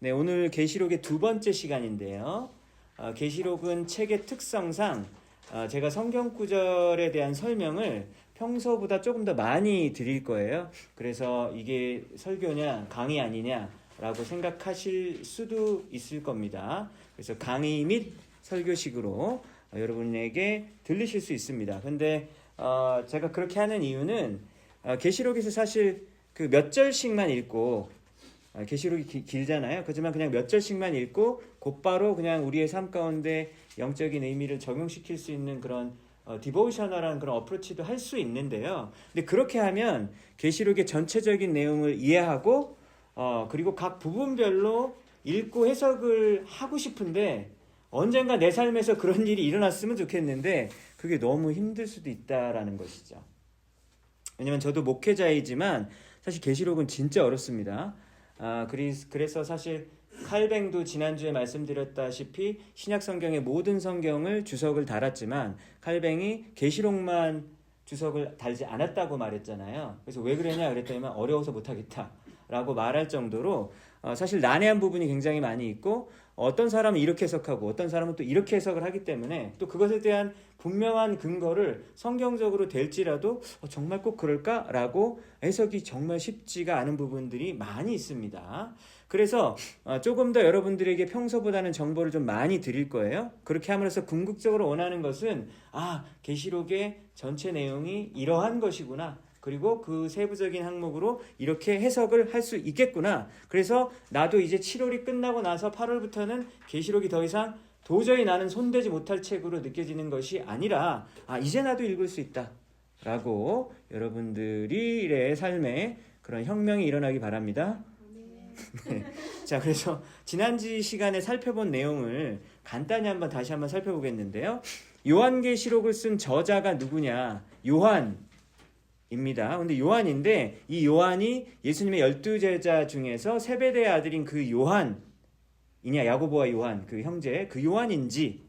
네, 오늘 계시록의 두 번째 시간인데요. 계시록은 책의 특성상 제가 성경 구절에 대한 설명을 평소보다 조금 더 많이 드릴 거예요. 그래서 이게 설교냐 강의 아니냐라고 생각하실 수도 있을 겁니다. 그래서 강의 및 설교식으로 여러분에게 들리실 수 있습니다. 근데 제가 그렇게 하는 이유는 계시록에서 사실 그 몇 절씩만 읽고 계시록이 길잖아요. 그렇지만 그냥 몇 절씩만 읽고 곧바로 그냥 우리의 삶 가운데 영적인 의미를 적용시킬 수 있는 그런 디보셔널한 그런 어프로치도 할 수 있는데요. 근데 그렇게 하면 계시록의 전체적인 내용을 이해하고 그리고 각 부분별로 읽고 해석을 하고 싶은데 언젠가 내 삶에서 그런 일이 일어났으면 좋겠는데 그게 너무 힘들 수도 있다라는 것이죠. 왜냐면 저도 목회자이지만 사실 계시록은 진짜 어렵습니다. 그래서 사실 칼뱅도 지난주에 말씀드렸다시피 신약 성경의 모든 성경을 주석을 달았지만 칼뱅이 계시록만 주석을 달지 않았다고 말했잖아요. 그래서 왜 그러냐 그랬더니만 어려워서 못하겠다 라고 말할 정도로 사실 난해한 부분이 굉장히 많이 있고 어떤 사람은 이렇게 해석하고 어떤 사람은 또 이렇게 해석을 하기 때문에 또 그것에 대한 분명한 근거를 성경적으로 될지라도 정말 꼭 그럴까라고 해석이 정말 쉽지가 않은 부분들이 많이 있습니다. 그래서 조금 더 여러분들에게 평소보다는 정보를 좀 많이 드릴 거예요. 그렇게 함으로써 궁극적으로 원하는 것은 계시록의 전체 내용이 이러한 것이구나. 그리고 그 세부적인 항목으로 이렇게 해석을 할 수 있겠구나. 그래서 나도 이제 7월이 끝나고 나서 8월부터는 계시록이 더 이상 도저히 나는 손대지 못할 책으로 느껴지는 것이 아니라 이제 나도 읽을 수 있다 라고 여러분들의 삶에 그런 혁명이 일어나기 바랍니다. 네. 자, 그래서 지난주 시간에 살펴본 내용을 간단히 다시 한번 살펴보겠는데요. 요한계시록을 쓴 저자가 누구냐? 요한입니다. 근데 요한인데 이 요한이 예수님의 12제자 중에서 세베대의 아들인 그 요한이냐, 야고보와 요한 그 형제 그 요한인지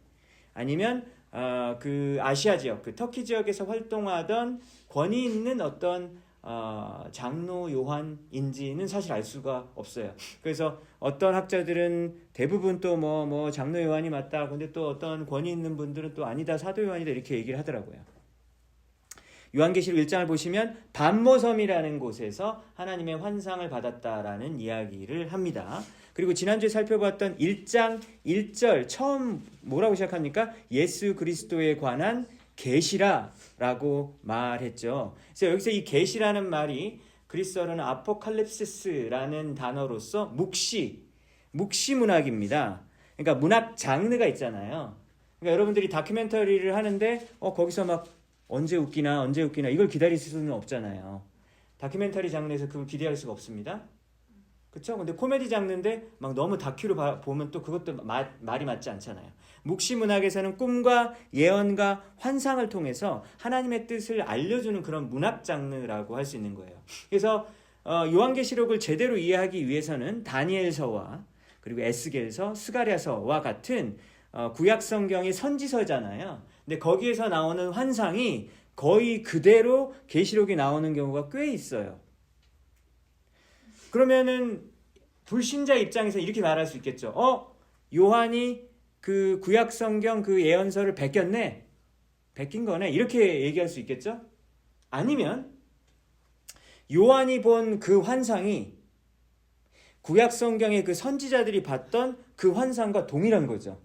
아니면 그 아시아 지역 그 터키 지역에서 활동하던 권위 있는 어떤 장로 요한인지는 사실 알 수가 없어요. 그래서 어떤 학자들은 대부분 또 뭐 장로 요한이 맞다. 근데 또 어떤 권위 있는 분들은 또 아니다, 사도 요한이다 이렇게 얘기를 하더라고요. 요한계시록 1장을 보시면 반모섬이라는 곳에서 하나님의 환상을 받았다라는 이야기를 합니다. 그리고 지난주에 살펴봤던 1장 1절 처음 뭐라고 시작합니까? 예수 그리스도에 관한 계시라라고 말했죠. 그래서 여기서 이 계시라는 말이 그리스어로는 아포칼립시스라는 단어로서 묵시 문학입니다. 그러니까 문학 장르가 있잖아요. 그러니까 여러분들이 다큐멘터리를 하는데 거기서 막 언제 웃기나 이걸 기다릴 수는 없잖아요. 다큐멘터리 장르에서 그걸 기대할 수가 없습니다. 그쵸? 근데 코미디 장르인데 막 너무 다큐로 보면 또 그것도 말이 맞지 않잖아요. 묵시문학에서는 꿈과 예언과 환상을 통해서 하나님의 뜻을 알려주는 그런 문학 장르라고 할 수 있는 거예요. 그래서 요한계시록을 제대로 이해하기 위해서는 다니엘서와 그리고 에스겔서, 스가랴서와 같은 구약 성경의 선지서잖아요. 근데 거기에서 나오는 환상이 거의 그대로 계시록에 나오는 경우가 꽤 있어요. 그러면은 불신자 입장에서 이렇게 말할 수 있겠죠. 요한이 그 구약 성경 그 예언서를 베꼈네. 베낀 거네. 이렇게 얘기할 수 있겠죠? 아니면 요한이 본 그 환상이 구약 성경의 그 선지자들이 봤던 그 환상과 동일한 거죠.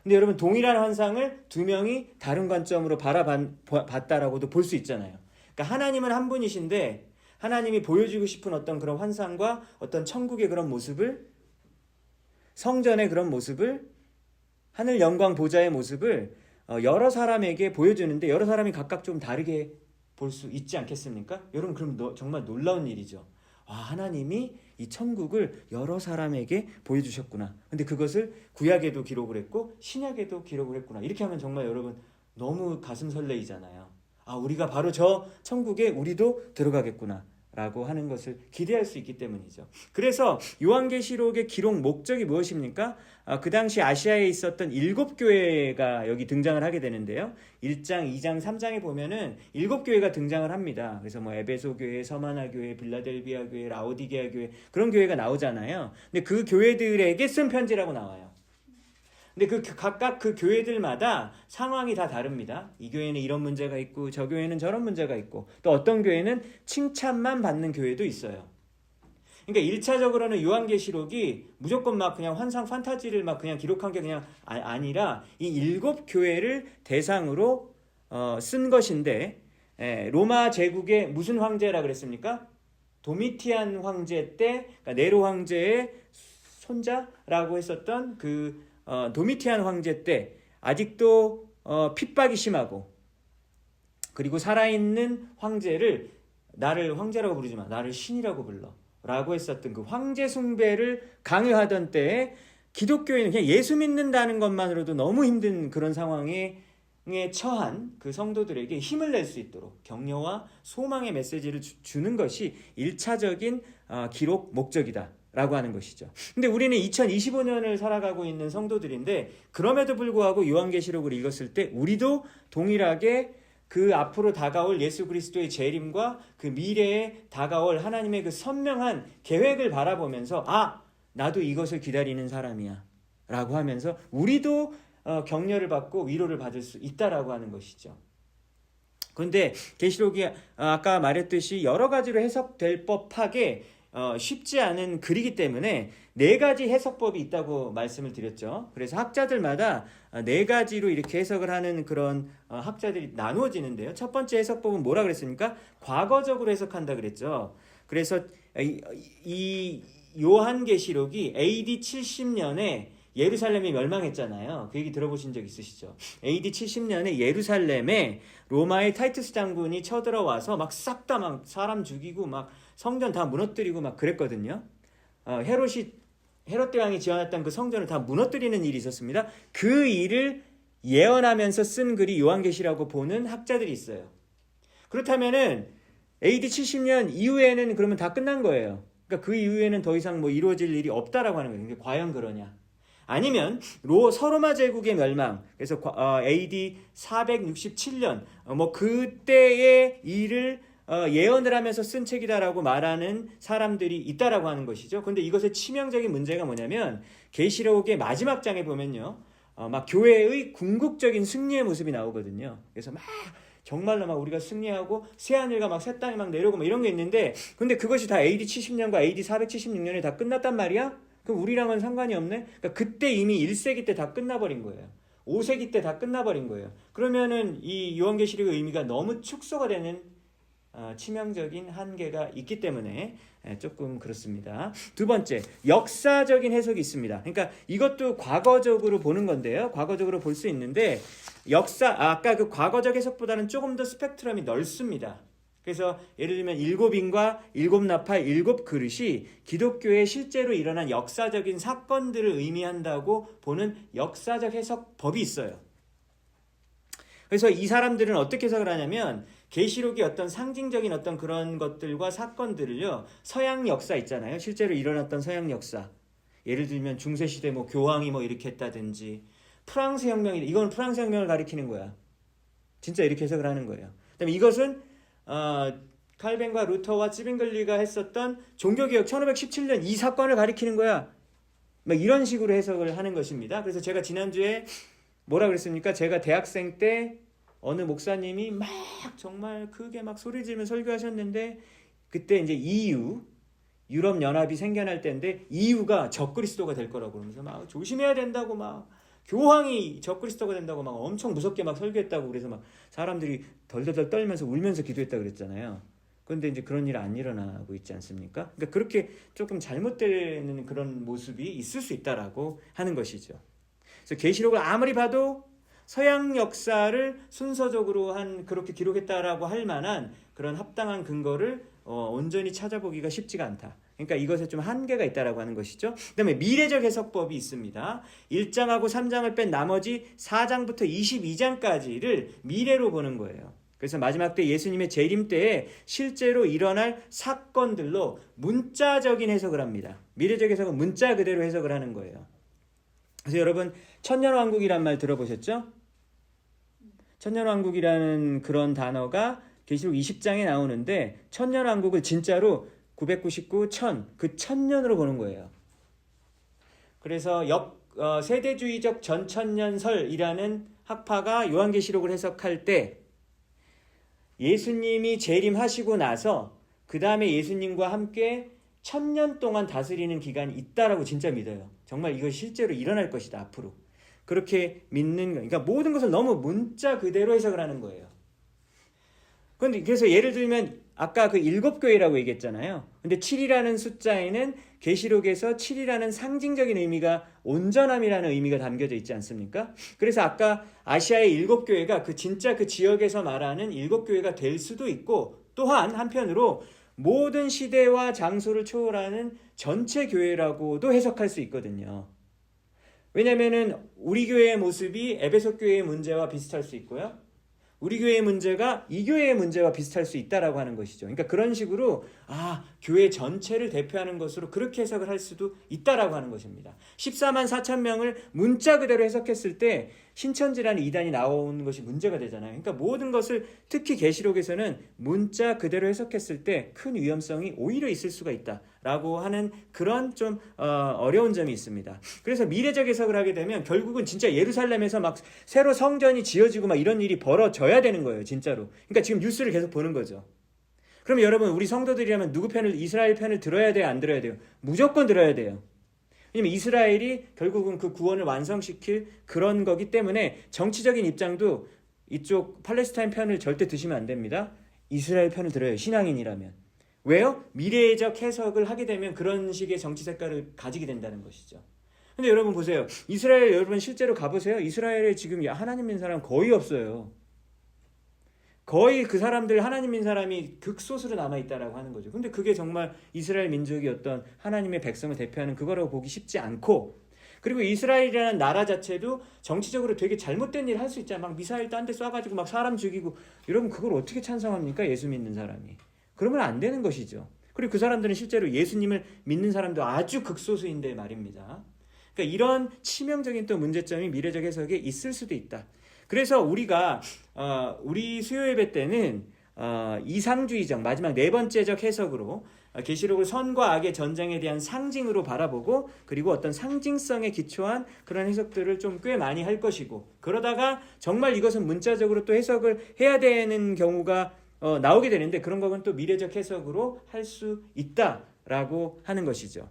근데 여러분 동일한 환상을 두 명이 다른 관점으로 바라봤다라고도 볼 수 있잖아요. 그러니까 하나님은 한 분이신데 하나님이 보여주고 싶은 어떤 그런 환상과 어떤 천국의 그런 모습을 성전의 그런 모습을 하늘 영광 보좌의 모습을 여러 사람에게 보여주는데 여러 사람이 각각 좀 다르게 볼 수 있지 않겠습니까? 여러분 그럼 정말 놀라운 일이죠. 하나님이 이 천국을 여러 사람에게 보여주셨구나. 근데 그것을 구약에도 기록을 했고 신약에도 기록을 했구나. 이렇게 하면 정말 여러분 너무 가슴 설레이잖아요. 우리가 바로 저 천국에 우리도 들어가겠구나 라고 하는 것을 기대할 수 있기 때문이죠. 그래서 요한계시록의 기록 목적이 무엇입니까? 그 당시 아시아에 있었던 7교회가 여기 등장을 하게 되는데요. 1장, 2장, 3장에 보면은 7교회가 등장을 합니다. 그래서 뭐 에베소 교회, 서마나 교회, 빌라델비아 교회, 라오디게아 교회 그런 교회가 나오잖아요. 근데 그 교회들에게 쓴 편지라고 나와요. 근데 각각 그 교회들마다 상황이 다 다릅니다. 이 교회는 이런 문제가 있고 저 교회는 저런 문제가 있고 또 어떤 교회는 칭찬만 받는 교회도 있어요. 그러니까 1차적으로는 요한계시록이 무조건 막 그냥 환상 판타지를 막 그냥 기록한 게 그냥 아니라 이 7교회를 대상으로 쓴 것인데 로마 제국의 무슨 황제라 그랬습니까? 도미티안 황제 때 그러니까 네로 황제의 손자라고 했었던 도미티안 황제 때 아직도 핍박이 심하고 그리고 살아있는 황제를 나를 황제라고 부르지 마. 나를 신이라고 불러. 라고 했었던 그 황제 숭배를 강요하던 때에 기독교인은 그냥 예수 믿는다는 것만으로도 너무 힘든 그런 상황에 처한 그 성도들에게 힘을 낼 수 있도록 격려와 소망의 메시지를 주는 것이 1차적인 기록 목적이다. 라고 하는 것이죠. 근데 우리는 2025년을 살아가고 있는 성도들인데 그럼에도 불구하고 요한계시록을 읽었을 때 우리도 동일하게 그 앞으로 다가올 예수 그리스도의 재림과 그 미래에 다가올 하나님의 그 선명한 계획을 바라보면서 나도 이것을 기다리는 사람이야 라고 하면서 우리도 격려를 받고 위로를 받을 수 있다라고 하는 것이죠. 그런데 계시록이 아까 말했듯이 여러 가지로 해석될 법하게 쉽지 않은 글이기 때문에 4가지 해석법이 있다고 말씀을 드렸죠. 그래서 학자들마다 4가지로 이렇게 해석을 하는 그런 학자들이 나누어지는데요. 첫 번째 해석법은 뭐라 그랬습니까? 과거적으로 해석한다 그랬죠. 그래서 이 요한계시록이 AD 70년에 예루살렘이 멸망했잖아요. 그 얘기 들어보신 적 있으시죠? AD 70년에 예루살렘에 로마의 타이투스 장군이 쳐들어와서 막 싹 다 막 사람 죽이고 막 성전 다 무너뜨리고 막 그랬거든요. 헤롯 대왕이 지어놨던 그 성전을 다 무너뜨리는 일이 있었습니다. 그 일을 예언하면서 쓴 글이 요한계시라고 보는 학자들이 있어요. 그렇다면은 AD 70년 이후에는 그러면 다 끝난 거예요. 그러니까 그 이후에는 더 이상 뭐 이루어질 일이 없다라고 하는 거예요. 근데 과연 그러냐? 아니면 서로마 제국의 멸망, 그래서 AD 467년 뭐 그때의 일을 예언을 하면서 쓴 책이다라고 말하는 사람들이 있다라고 하는 것이죠. 근데 이것의 치명적인 문제가 뭐냐면 계시록의 마지막 장에 보면요, 막 교회의 궁극적인 승리의 모습이 나오거든요. 그래서 막 정말로 막 우리가 승리하고 새하늘과 막 새 땅이 막 내려오고 막 이런 게 있는데, 근데 그것이 다 AD 70년과 AD 476년에 다 끝났단 말이야? 그럼 우리랑은 상관이 없네? 그러니까 그때 이미 1세기 때 다 끝나버린 거예요. 5세기 때 다 끝나버린 거예요. 그러면은 이 요한계시록의 의미가 너무 축소가 되는 치명적인 한계가 있기 때문에 조금 그렇습니다. 두 번째, 역사적인 해석이 있습니다. 그러니까 이것도 과거적으로 보는 건데요. 과거적으로 볼 수 있는데 아까 그 과거적 해석보다는 조금 더 스펙트럼이 넓습니다. 그래서 예를 들면 7인과 7나팔 7그릇이 기독교에 실제로 일어난 역사적인 사건들을 의미한다고 보는 역사적 해석법이 있어요. 그래서 이 사람들은 어떻게 해석을 하냐면 계시록이 어떤 상징적인 어떤 그런 것들과 사건들을요, 서양 역사 있잖아요. 실제로 일어났던 서양 역사. 예를 들면 중세시대 뭐 교황이 뭐 이렇게 했다든지 프랑스 혁명이, 이건 프랑스 혁명을 가리키는 거야. 진짜 이렇게 해석을 하는 거예요. 그다음에 이것은 칼벤과 루터와 찌빙글리가 했었던 종교개혁 1517년 이 사건을 가리키는 거야. 막 이런 식으로 해석을 하는 것입니다. 그래서 제가 지난주에 뭐라 그랬습니까? 제가 대학생 때 어느 목사님이 막 정말 크게 막 소리 지르며 설교하셨는데, 그때 이제 EU 유럽 연합이 생겨날 때인데 EU가 적그리스도가 될 거라고 그러면서 막 조심해야 된다고, 막 교황이 적그리스도가 된다고 막 엄청 무섭게 막 설교했다고, 그래서 막 사람들이 덜덜덜 떨면서 울면서 기도했다 그랬잖아요. 그런데 이제 그런 일 안 일어나고 있지 않습니까? 그러니까 그렇게 조금 잘못되는 그런 모습이 있을 수 있다라고 하는 것이죠. 그래서 계시록을 아무리 봐도 서양 역사를 순서적으로 그렇게 기록했다라고 할 만한 그런 합당한 근거를 온전히 찾아보기가 쉽지가 않다. 그러니까 이것에 좀 한계가 있다라고 하는 것이죠. 그다음에 미래적 해석법이 있습니다. 1장하고 3장을 뺀 나머지 4장부터 22장까지를 미래로 보는 거예요. 그래서 마지막 때 예수님의 재림 때에 실제로 일어날 사건들로 문자적인 해석을 합니다. 미래적 해석은 문자 그대로 해석을 하는 거예요. 그래서 여러분 천년왕국이란 말 들어보셨죠? 천년왕국이라는 그런 단어가 계시록 20장에 나오는데 천년왕국을 진짜로 999, 1000, 그 1000년으로 보는 거예요. 그래서 세대주의적 전천년설이라는 학파가 요한계시록을 해석할 때 예수님이 재림하시고 나서 그 다음에 예수님과 함께 1000년 동안 다스리는 기간이 있다라고 진짜 믿어요. 정말 이것이 실제로 일어날 것이다 앞으로. 그렇게 믿는 거. 그러니까 모든 것을 너무 문자 그대로 해석을 하는 거예요. 그런데 그래서 예를 들면 아까 그 7교회라고 얘기했잖아요. 근데 7이라는 숫자에는 계시록에서 7이라는 상징적인 의미가 온전함이라는 의미가 담겨져 있지 않습니까? 그래서 아까 아시아의 7교회가 그 진짜 그 지역에서 말하는 7교회가 될 수도 있고, 또한 한편으로 모든 시대와 장소를 초월하는 전체 교회라고도 해석할 수 있거든요. 왜냐면은 우리 교회의 모습이 에베소 교회의 문제와 비슷할 수 있고요. 우리 교회의 문제가 이 교회의 문제와 비슷할 수 있다라고 하는 것이죠. 그러니까 그런 식으로 교회 전체를 대표하는 것으로 그렇게 해석을 할 수도 있다라고 하는 것입니다. 14만 4천 명을 문자 그대로 해석했을 때 신천지라는 이단이 나오는 것이 문제가 되잖아요. 그러니까 모든 것을 특히 계시록에서는 문자 그대로 해석했을 때 큰 위험성이 오히려 있을 수가 있다라고 하는 그런 좀 어려운 점이 있습니다. 그래서 미래적 해석을 하게 되면 결국은 진짜 예루살렘에서 막 새로 성전이 지어지고 막 이런 일이 벌어져야 되는 거예요, 진짜로. 그러니까 지금 뉴스를 계속 보는 거죠. 그럼 여러분, 우리 성도들이라면 누구 편을, 이스라엘 편을 들어야 돼요, 안 들어야 돼요? 무조건 들어야 돼요. 왜냐면 이스라엘이 결국은 그 구원을 완성시킬 그런 거기 때문에 정치적인 입장도 이쪽 팔레스타인 편을 절대 드시면 안 됩니다. 이스라엘 편을 들어요, 신앙인이라면. 왜요? 미래적 해석을 하게 되면 그런 식의 정치 색깔을 가지게 된다는 것이죠. 근데 여러분 보세요. 이스라엘 여러분 실제로 가보세요. 이스라엘에 지금 하나님 믿는 사람 거의 없어요. 거의 그 사람들 하나님 믿는 사람이 극소수로 남아있다라고 하는 거죠. 근데 그게 정말 이스라엘 민족이 어떤 하나님의 백성을 대표하는 그거라고 보기 쉽지 않고, 그리고 이스라엘이라는 나라 자체도 정치적으로 되게 잘못된 일을 할 수 있잖아요. 막 미사일 딴 데 쏴가지고 막 사람 죽이고. 여러분 그걸 어떻게 찬성합니까? 예수 믿는 사람이. 그러면 안 되는 것이죠. 그리고 그 사람들은 실제로 예수님을 믿는 사람도 아주 극소수인데 말입니다. 그러니까 이런 치명적인 또 문제점이 미래적 해석에 있을 수도 있다. 그래서 우리가 우리 수요 예배 때는 이상주의적 마지막 네 번째적 해석으로 계시록을 선과 악의 전쟁에 대한 상징으로 바라보고, 그리고 어떤 상징성에 기초한 그런 해석들을 좀 꽤 많이 할 것이고, 그러다가 정말 이것은 문자적으로 또 해석을 해야 되는 경우가 나오게 되는데, 그런 거는 또 미래적 해석으로 할 수 있다라고 하는 것이죠.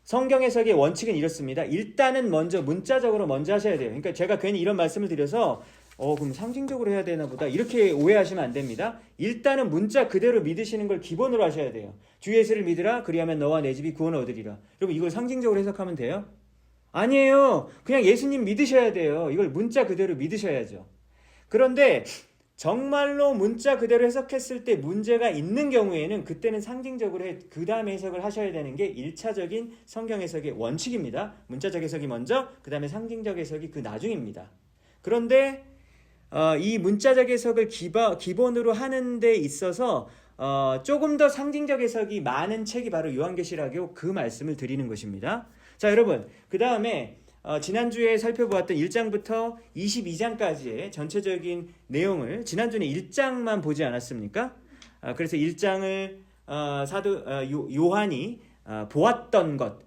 성경 해석의 원칙은 이렇습니다. 일단은 먼저 문자적으로 먼저 하셔야 돼요. 그러니까 제가 괜히 이런 말씀을 드려서 그럼 상징적으로 해야 되나 보다 이렇게 오해하시면 안 됩니다. 일단은 문자 그대로 믿으시는 걸 기본으로 하셔야 돼요. 주 예수를 믿으라, 그리하면 너와 내 집이 구원을 얻으리라. 여러분 이걸 상징적으로 해석하면 돼요? 아니에요. 그냥 예수님 믿으셔야 돼요. 이걸 문자 그대로 믿으셔야죠. 그런데 정말로 문자 그대로 해석했을 때 문제가 있는 경우에는 그때는 상징적으로 그 다음에 해석을 하셔야 되는 게 1차적인 성경 해석의 원칙입니다. 문자적 해석이 먼저, 그 다음에 상징적 해석이 그 나중입니다. 그런데 이 문자적 해석을 기본으로 하는 데 있어서 조금 더 상징적 해석이 많은 책이 바로 요한계시록이고 그 말씀을 드리는 것입니다. 자, 여러분, 그 다음에 지난주에 살펴보았던 1장부터 22장까지의 전체적인 내용을 지난주에 1장만 보지 않았습니까? 그래서 1장을 사도 요한이 보았던 것,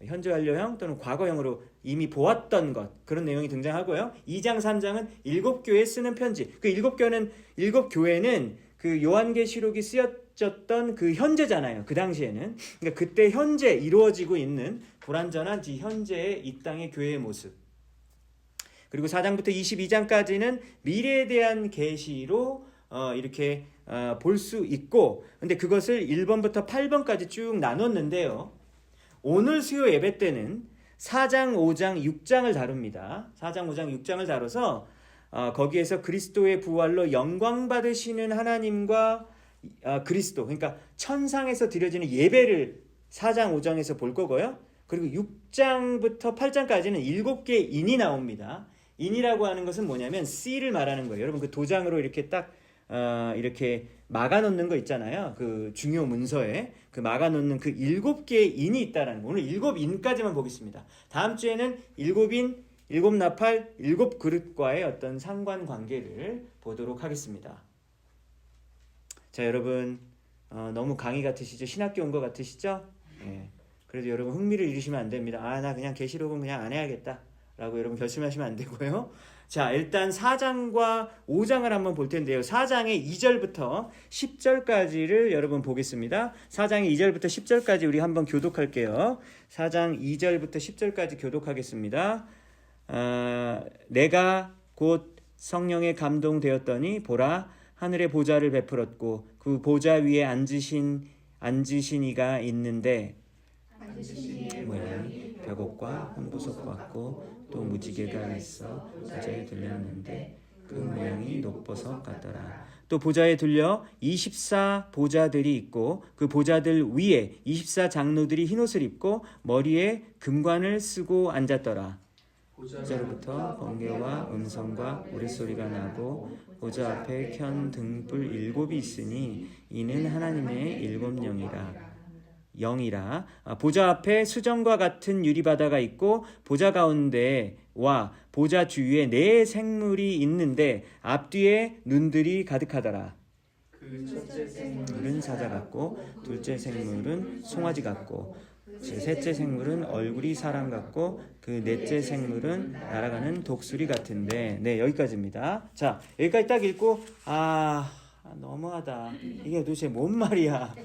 현재 완료형 또는 과거형으로 이미 보았던 것, 그런 내용이 등장하고요. 2장 3장은 7교회에 쓰는 편지. 그 7교회는 그 요한계시록이 쓰여졌던 그 현재잖아요. 그 당시에는. 그러니까 그때 현재 이루어지고 있는 불완전한 현재의 이 땅의 교회의 모습. 그리고 4장부터 22장까지는 미래에 대한 계시로 이렇게 볼 수 있고, 근데 그것을 1번부터 8번까지 쭉 나눴는데요. 오늘 수요 예배 때는 4장, 5장, 6장을 다룹니다. 4장, 5장, 6장을 다뤄서 거기에서 그리스도의 부활로 영광 받으시는 하나님과 그리스도, 그러니까 천상에서 드려지는 예배를 4장, 5장에서 볼 거고요. 그리고 6장부터 8장까지는 7개의 인이 나옵니다. 인이라고 하는 것은 뭐냐면 C를 말하는 거예요. 여러분 그 도장으로 이렇게 딱 이렇게 막아놓는 거 있잖아요. 그 중요 문서에 그 막아놓는 그 7개의 인이 있다라는 거. 오늘 7인까지만 보겠습니다. 다음 주에는 7인, 7나팔, 7그릇과의 어떤 상관관계를 보도록 하겠습니다. 자, 여러분 너무 강의 같으시죠? 신학교 온 것 같으시죠? 예. 그래도 여러분 흥미를 잃으시면 안 됩니다. 나 그냥 계시록은 그냥 안 해야겠다 라고 여러분 결심하시면 안 되고요. 자, 일단 4장과 5장을 한번 볼 텐데요. 4장의 2절부터 10절까지를 여러분 보겠습니다. 4장의 2절부터 10절까지 우리 한번 교독할게요. 4장 2절부터 10절까지 교독하겠습니다. 내가 곧 성령에 감동되었더니 보라 하늘의 보좌를 베풀었고 그 보좌 위에 앉으신 이가 있는데 모양이 벽옥과 홍보석 같고 또 무지개가 있어 보좌에 들렸는데 그 모양이 녹보석 같더라. 또 보좌에 들려 24 보좌들이 있고 그 보좌들 위에 24 장로들이 흰옷을 입고 머리에 금관을 쓰고 앉았더라. 보좌로부터 번개와 음성과 우레소리가 나고 보좌 앞에 켠 등불 7이 있으니 이는 하나님의 7영이라. 보좌 앞에 수정과 같은 유리바다가 있고 보좌 가운데와 보좌 주위에 4 생물이 있는데 앞뒤에 눈들이 가득하더라. 그 첫째 생물은 사자 같고 둘째 생물은 송아지 같고 셋째 생물은 얼굴이 사람 같고 그 넷째 생물은 날아가는 독수리 같은데. 네, 여기까지입니다. 자, 여기까지 딱 읽고 너무하다. 이게 도대체 뭔 말이야.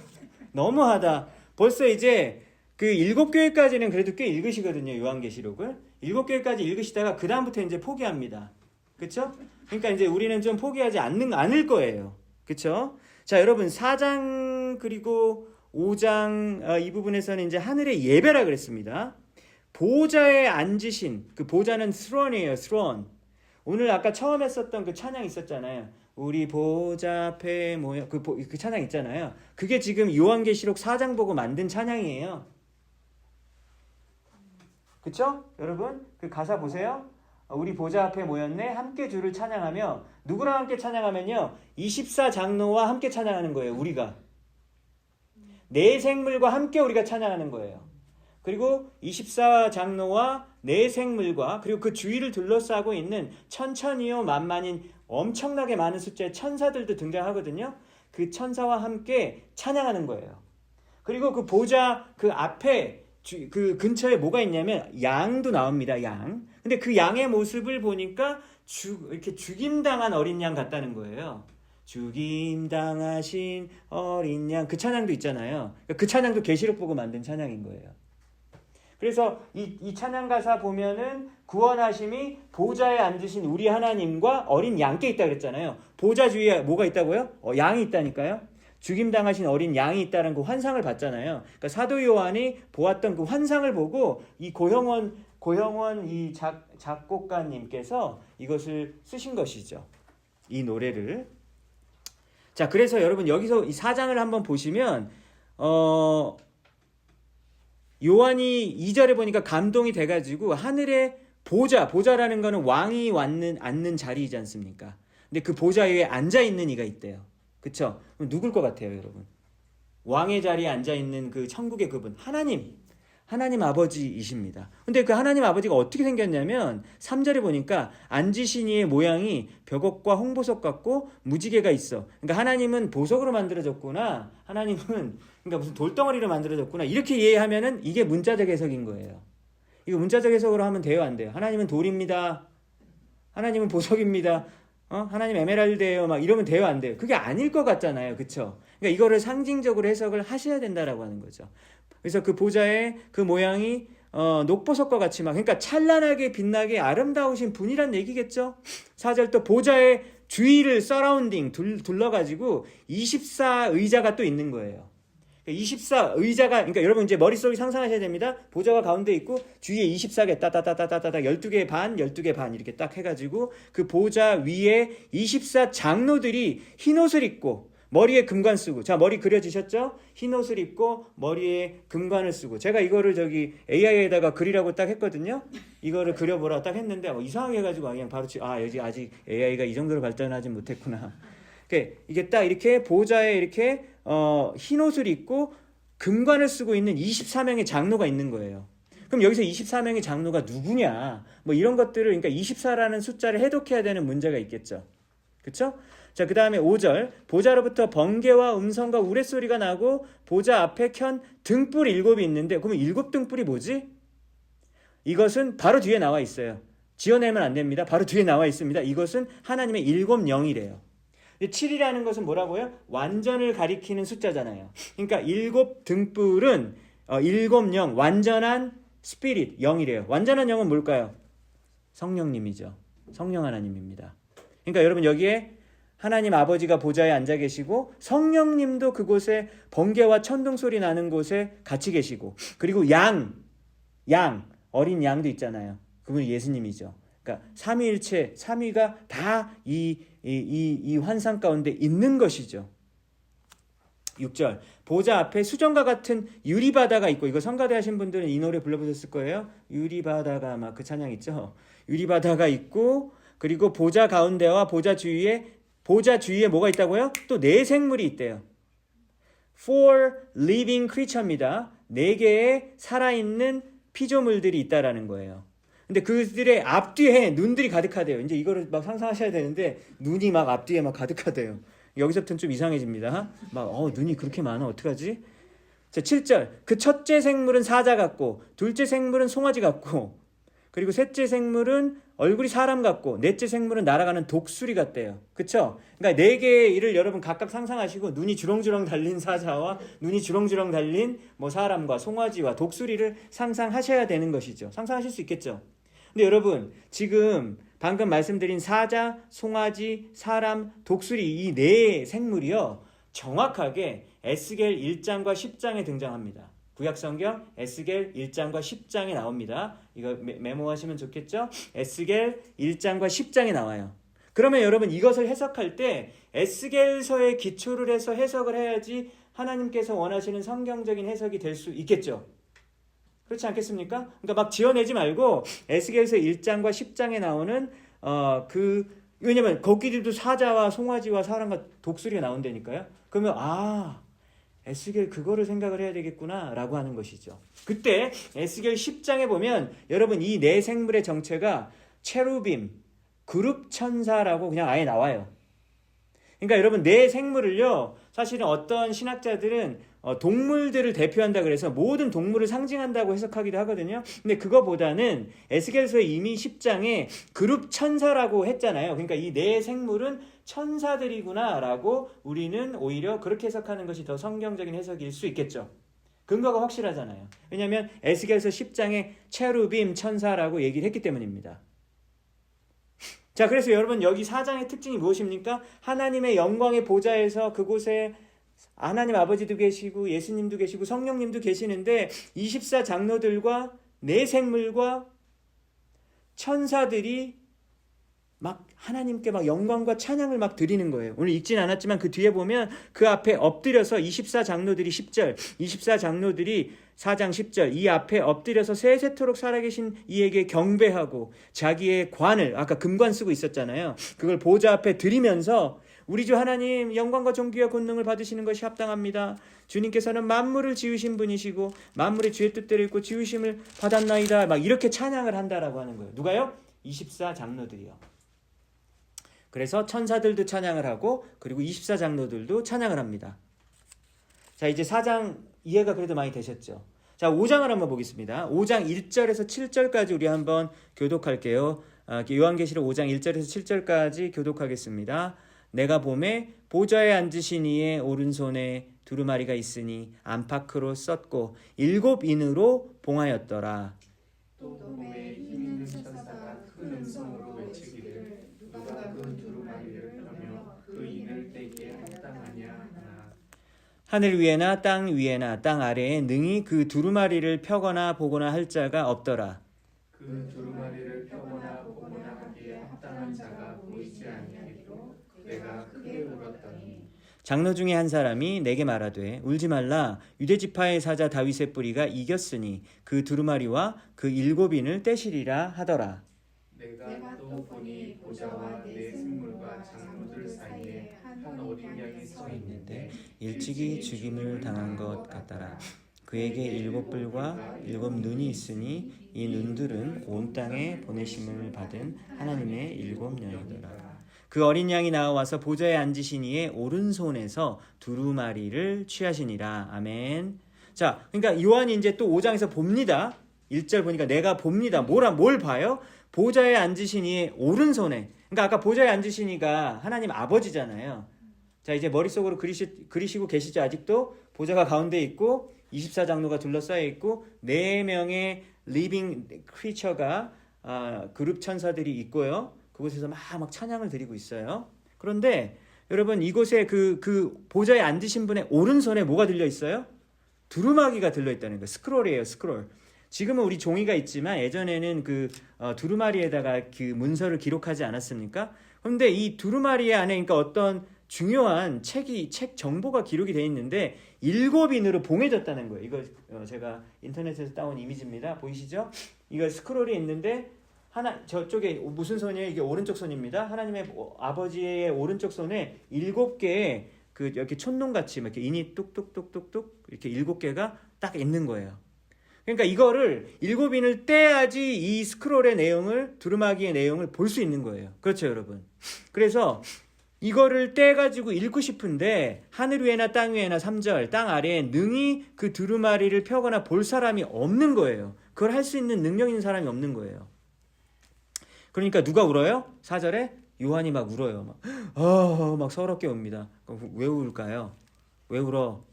너무하다. 벌써 이제 그 7교회까지는 그래도 꽤 읽으시거든요. 요한계시록을 7교회까지 읽으시다가 그 다음부터 이제 포기합니다. 그쵸? 그러니까 이제 우리는 좀 포기하지 않을 거예요. 그쵸? 자, 여러분 4장 그리고 5장 이 부분에서는 이제 하늘의 예배라 그랬습니다. 보좌에 앉으신 그 보좌는 throne이에요. throne. 오늘 아까 처음 했었던 그 찬양 있었잖아요. 우리 보좌 앞에 모여 그 찬양 있잖아요. 그게 지금 요한계시록 4장 보고 만든 찬양이에요. 그쵸? 여러분 그 가사 보세요. 우리 보좌 앞에 모였네 함께 주를 찬양하며. 누구랑 함께 찬양하면요 24 장로와 함께 찬양하는 거예요. 우리가 4 생물과 함께 우리가 찬양하는 거예요. 그리고 24 장로와 4 생물과 그리고 그 주위를 둘러싸고 있는 천천히요 만만인 엄청나게 많은 숫자의 천사들도 등장하거든요. 그 천사와 함께 찬양하는 거예요. 그리고 그 보좌 그 앞에 그 근처에 뭐가 있냐면 양도 나옵니다. 양. 근데 그 양의 모습을 보니까 이렇게 죽임당한 어린 양 같다는 거예요. 죽임당하신 어린 양. 그 찬양도 있잖아요. 그 찬양도 계시록 보고 만든 찬양인 거예요. 그래서 이 찬양 가사 보면은 구원하심이 보좌에 앉으신 우리 하나님과 어린 양께 있다 그랬잖아요. 보좌 주위에 뭐가 있다고요? 양이 있다니까요. 죽임당하신 어린 양이 있다는 그 환상을 봤잖아요. 그러니까 사도 요한이 보았던 그 환상을 보고 이 고형원 이 작곡가님께서 이것을 쓰신 것이죠. 이 노래를. 자, 그래서 여러분 여기서 이 4장을 한번 보시면 요한이 2절에 보니까 감동이 돼가지고 하늘의 보좌라는 거는 왕이 앉는 자리이지 않습니까? 근데 그 보좌 위에 앉아있는 이가 있대요. 그쵸? 누굴 것 같아요, 여러분? 왕의 자리에 앉아있는 그 천국의 그분, 하나님 아버지이십니다. 근데 그 하나님 아버지가 어떻게 생겼냐면 3절에 보니까 앉으신 이의 모양이 벽옥과 홍보석 같고 무지개가 있어. 그러니까 하나님은 보석으로 만들어졌구나. 하나님은 그러니까 무슨 돌덩어리로 만들어졌구나. 이렇게 이해하면은 이게 문자적 해석인 거예요. 이거 문자적 해석으로 하면 돼요, 안 돼요? 하나님은 돌입니다. 하나님은 보석입니다. 하나님 에메랄드예요. 막 이러면 돼요, 안 돼요? 그게 아닐 것 같잖아요. 그쵸? 그러니까 이거를 상징적으로 해석을 하셔야 된다라고 하는 거죠. 그래서 그 보좌의 그 모양이 녹보석과 같이 막 그러니까 찬란하게 빛나게 아름다우신 분이란 얘기겠죠. 4절 또 보좌의 주위를 서라운딩 둘러가지고 24 의자가 또 있는 거예요. 24 의자가 그러니까 여러분 이제 머릿속에 상상하셔야 됩니다. 보좌가 가운데 있고 주위에 24개 따따따따따따 12개 반 12개 반 이렇게 딱 해가지고 그 보좌 위에 24 장로들이 흰옷을 입고 머리에 금관 쓰고. 자, 머리 그려지셨죠? 흰 옷을 입고 머리에 금관을 쓰고. 제가 이거를 저기 AI에다가 그리라고 딱 했거든요. 이거를 그려보라 딱 했는데 이상하게 해가지고 그냥 바로 여기 아직 AI가 이 정도로 발전하지 못했구나. 이게 딱 이렇게 보좌에 이렇게 흰 옷을 입고 금관을 쓰고 있는 24명의 장로가 있는 거예요. 그럼 여기서 24명의 장로가 누구냐? 뭐 이런 것들을, 그러니까 24라는 숫자를 해독해야 되는 문제가 있겠죠. 그쵸? 자, 그 다음에 5절. 보좌로부터 번개와 음성과 우레소리가 나고 보좌 앞에 켠 등불 7이 있는데, 그러면 7등불이 뭐지? 이것은 바로 뒤에 나와 있어요. 지어내면 안 됩니다. 바로 뒤에 나와 있습니다. 이것은 하나님의 7 영이래요. 7이라는 것은 뭐라고요? 완전을 가리키는 숫자잖아요. 그러니까 7 등불은 7 영, 완전한 스피릿, 영이래요. 완전한 영은 뭘까요? 성령님이죠. 성령 하나님입니다. 그러니까 여러분 여기에 하나님 아버지가 보좌에 앉아 계시고 성령님도 그곳에 번개와 천둥 소리 나는 곳에 같이 계시고, 그리고 양, 어린 양도 있잖아요. 그분이 예수님이죠. 그러니까 삼위일체, 삼위가 다 이 환상 가운데 있는 것이죠. 6절. 보좌 앞에 수정과 같은 유리바다가 있고, 이거 성가대 하신 분들은 이 노래 불러보셨을 거예요. 유리바다가 막 그 찬양 있죠. 유리바다가 있고, 그리고 보좌 가운데와 보좌 주위에 뭐가 있다고요? 또 4생물이 있대요. Four living creature입니다. 4개의 살아있는 피조물들이 있다라는 거예요. 근데 그들의 앞뒤에 눈들이 가득하대요. 이제 이거를 막 상상하셔야 되는데 눈이 막 앞뒤에 막 가득하대요. 여기서부터는 좀 이상해집니다. 눈이 그렇게 많아 어떡하지? 자, 7절. 그 첫째 생물은 사자 같고, 둘째 생물은 송아지 같고, 그리고 셋째 생물은 얼굴이 사람 같고, 넷째 생물은 날아가는 독수리 같대요. 그쵸? 그러니까 4개의 일을 여러분 각각 상상하시고, 눈이 주렁주렁 달린 사자와 눈이 주렁주렁 달린 사람과 송아지와 독수리를 상상하셔야 되는 것이죠. 상상하실 수 있겠죠? 근데 여러분 지금 방금 말씀드린 사자, 송아지, 사람, 독수리 이 4생물이요 정확하게 에스겔 1장과 10장에 등장합니다. 구약성경 에스겔 1장과 10장에 나옵니다. 이거 메모하시면 좋겠죠? 에스겔 1장과 10장에 나와요. 그러면 여러분 이것을 해석할 때 에스겔서에 기초를 해서 해석을 해야지 하나님께서 원하시는 성경적인 해석이 될 수 있겠죠? 그렇지 않겠습니까? 그러니까 막 지어내지 말고 에스겔서 1장과 10장에 나오는 왜냐면 거기들도 사자와 송아지와 사람과 독수리가 나온다니까요. 그러면 에스겔 그거를 생각을 해야 되겠구나 라고 하는 것이죠. 그때 에스겔 10장에 보면 여러분 이 4생물의 정체가 체루빔, 그룹 천사라고 그냥 아예 나와요. 그러니까 여러분 4생물을요 사실은 어떤 신학자들은 동물들을 대표한다 그래서 모든 동물을 상징한다고 해석하기도 하거든요. 근데 그거보다는 에스겔서 이미 10장에 그룹 천사라고 했잖아요. 그러니까 이 4생물은 천사들이구나 라고 우리는 오히려 그렇게 해석하는 것이 더 성경적인 해석일 수 있겠죠. 근거가 확실하잖아요. 왜냐하면 에스겔서 10장에 체루빔 천사라고 얘기를 했기 때문입니다. 자, 그래서 여러분 여기 4장의 특징이 무엇입니까? 하나님의 영광의 보좌에서 그곳에 하나님 아버지도 계시고 예수님도 계시고 성령님도 계시는데 24장로들과 4생물과 천사들이 막 하나님께 막 영광과 찬양을 막 드리는 거예요. 오늘 읽진 않았지만 그 뒤에 보면 그 앞에 엎드려서 24장로들이 10절, 24장로들이 4장 10절 이 앞에 엎드려서 세세토록 살아계신 이에게 경배하고 자기의 관을 아까 금관 쓰고 있었잖아요. 그걸 보좌 앞에 드리면서 우리 주 하나님 영광과 존귀와 권능을 받으시는 것이 합당합니다. 주님께서는 만물을 지으신 분이시고 만물의 주의 뜻대로 있고 지으심을 받았나이다. 막 이렇게 찬양을 한다라고 하는 거예요. 누가요? 24장로들이요. 그래서 천사들도 찬양을 하고 그리고 24장로들도 찬양을 합니다. 자, 이제 4장 이해가 그래도 많이 되셨죠? 자, 5장을 한번 보겠습니다. 5장 1절에서 7절까지 우리 한번 교독할게요. 요한계시록 5장 1절에서 7절까지 교독하겠습니다. 내가 봄에 보좌에 앉으신 이의 오른손에 두루마리가 있으니 안팎으로 썼고 7인으로 봉하였더라. 또 봄에 힘 있는 천사가 큰 음성으로 외치기를 누가 그 두루마리를 펴며 그 인을 떼기에 합당하냐 하나. 하늘 위에나 땅 위에나 땅 아래에 능히 그 두루마리를 펴거나 보거나 할 자가 없더라. 그 두루마리를 펴거나 보거나 하기에 합당한 자가 보이지 아니하기로 내가 크게 울었더니. 장로 중에 한 사람이 내게 말하되 울지 말라 유대 지파의 사자 다윗의 뿌리가 이겼으니 그 두루마리와 그 7인을 떼시리라 하더라. 내가 또 보니 보좌와 내 생물과 장로들 사이에 한 어린 양이 서 있는데 일찍이 죽임을 당한 것 같더라. 그에게 7뿔과 7눈이 있으니 이 눈들은 온 땅에 보내심을 받은 하나님의 7영이더라. 그 어린 양이 나와서 보좌에 앉으신 이의 오른손에서 두루마리를 취하시니라. 아멘. 자, 그러니까 요한이 이제 또 5장에서 봅니다. 1절 보니까 내가 봅니다. 뭘 봐요? 보좌에 앉으신 이의 오른손에. 그러니까 아까 보좌에 앉으신 이가 하나님 아버지잖아요. 자, 이제 머릿속으로 그리시고 계시죠? 아직도 보좌가 가운데 있고 24장로가 둘러싸여 있고 4명의 리빙 크리처가 그룹 천사들이 있고요. 그곳에서 막 찬양을 드리고 있어요. 그런데 여러분 이곳에 그 보좌에 앉으신 분의 오른손에 뭐가 들려 있어요? 두루마기가 들려 있다는 거예요. 스크롤이에요, 스크롤. 지금은 우리 종이가 있지만 예전에는 그 두루마리에다가 그 문서를 기록하지 않았습니까? 그런데 이 두루마리 안에 그러니까 어떤 중요한 책 정보가 기록이 되어 있는데 7인으로 봉해졌다는 거예요. 이거 제가 인터넷에서 따온 이미지입니다. 보이시죠? 이거 스크롤이 있는데 저쪽에 무슨 손이에요? 이게 오른쪽 손입니다. 하나님의 아버지의 오른쪽 손에 7개의 그 이렇게 촛농같이 이렇게 인이 뚝뚝뚝뚝뚝 이렇게 7개가 딱 있는 거예요. 그러니까 이거를 7인을 떼야지 이 스크롤의 내용을 두루마기의 내용을 볼 수 있는 거예요. 그렇죠, 여러분? 그래서 이거를 떼가지고 읽고 싶은데 하늘 위에나 땅 위에나 3절 땅 아래에 능히 그 두루마리를 펴거나 볼 사람이 없는 거예요. 그걸 할 수 있는 능력 있는 사람이 없는 거예요. 그러니까 누가 울어요? 4절에 요한이 막 울어요. 막 서럽게 웁니다. 왜 울까요? 왜 울어?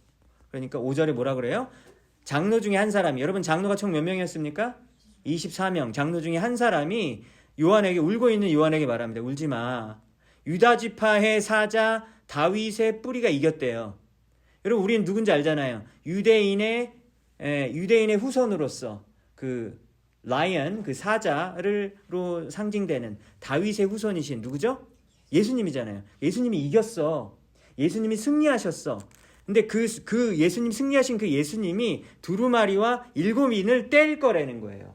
그러니까 5절에 뭐라 그래요? 장로 중에 한 사람이, 여러분 장로가 총 몇 명이었습니까? 24명. 장로 중에 한 사람이 요한에게, 울고 있는 요한에게 말합니다. 울지 마. 유다 지파의 사자 다윗의 뿌리가 이겼대요. 여러분 우리는 누군지 알잖아요. 유대인의 후손으로서 그 라이언, 그 사자로 상징되는 다윗의 후손이신 누구죠? 예수님이잖아요. 예수님이 이겼어. 예수님이 승리하셨어. 근데 그 예수님 승리하신 그 예수님이 두루마리와 7인을 뗄 거라는 거예요.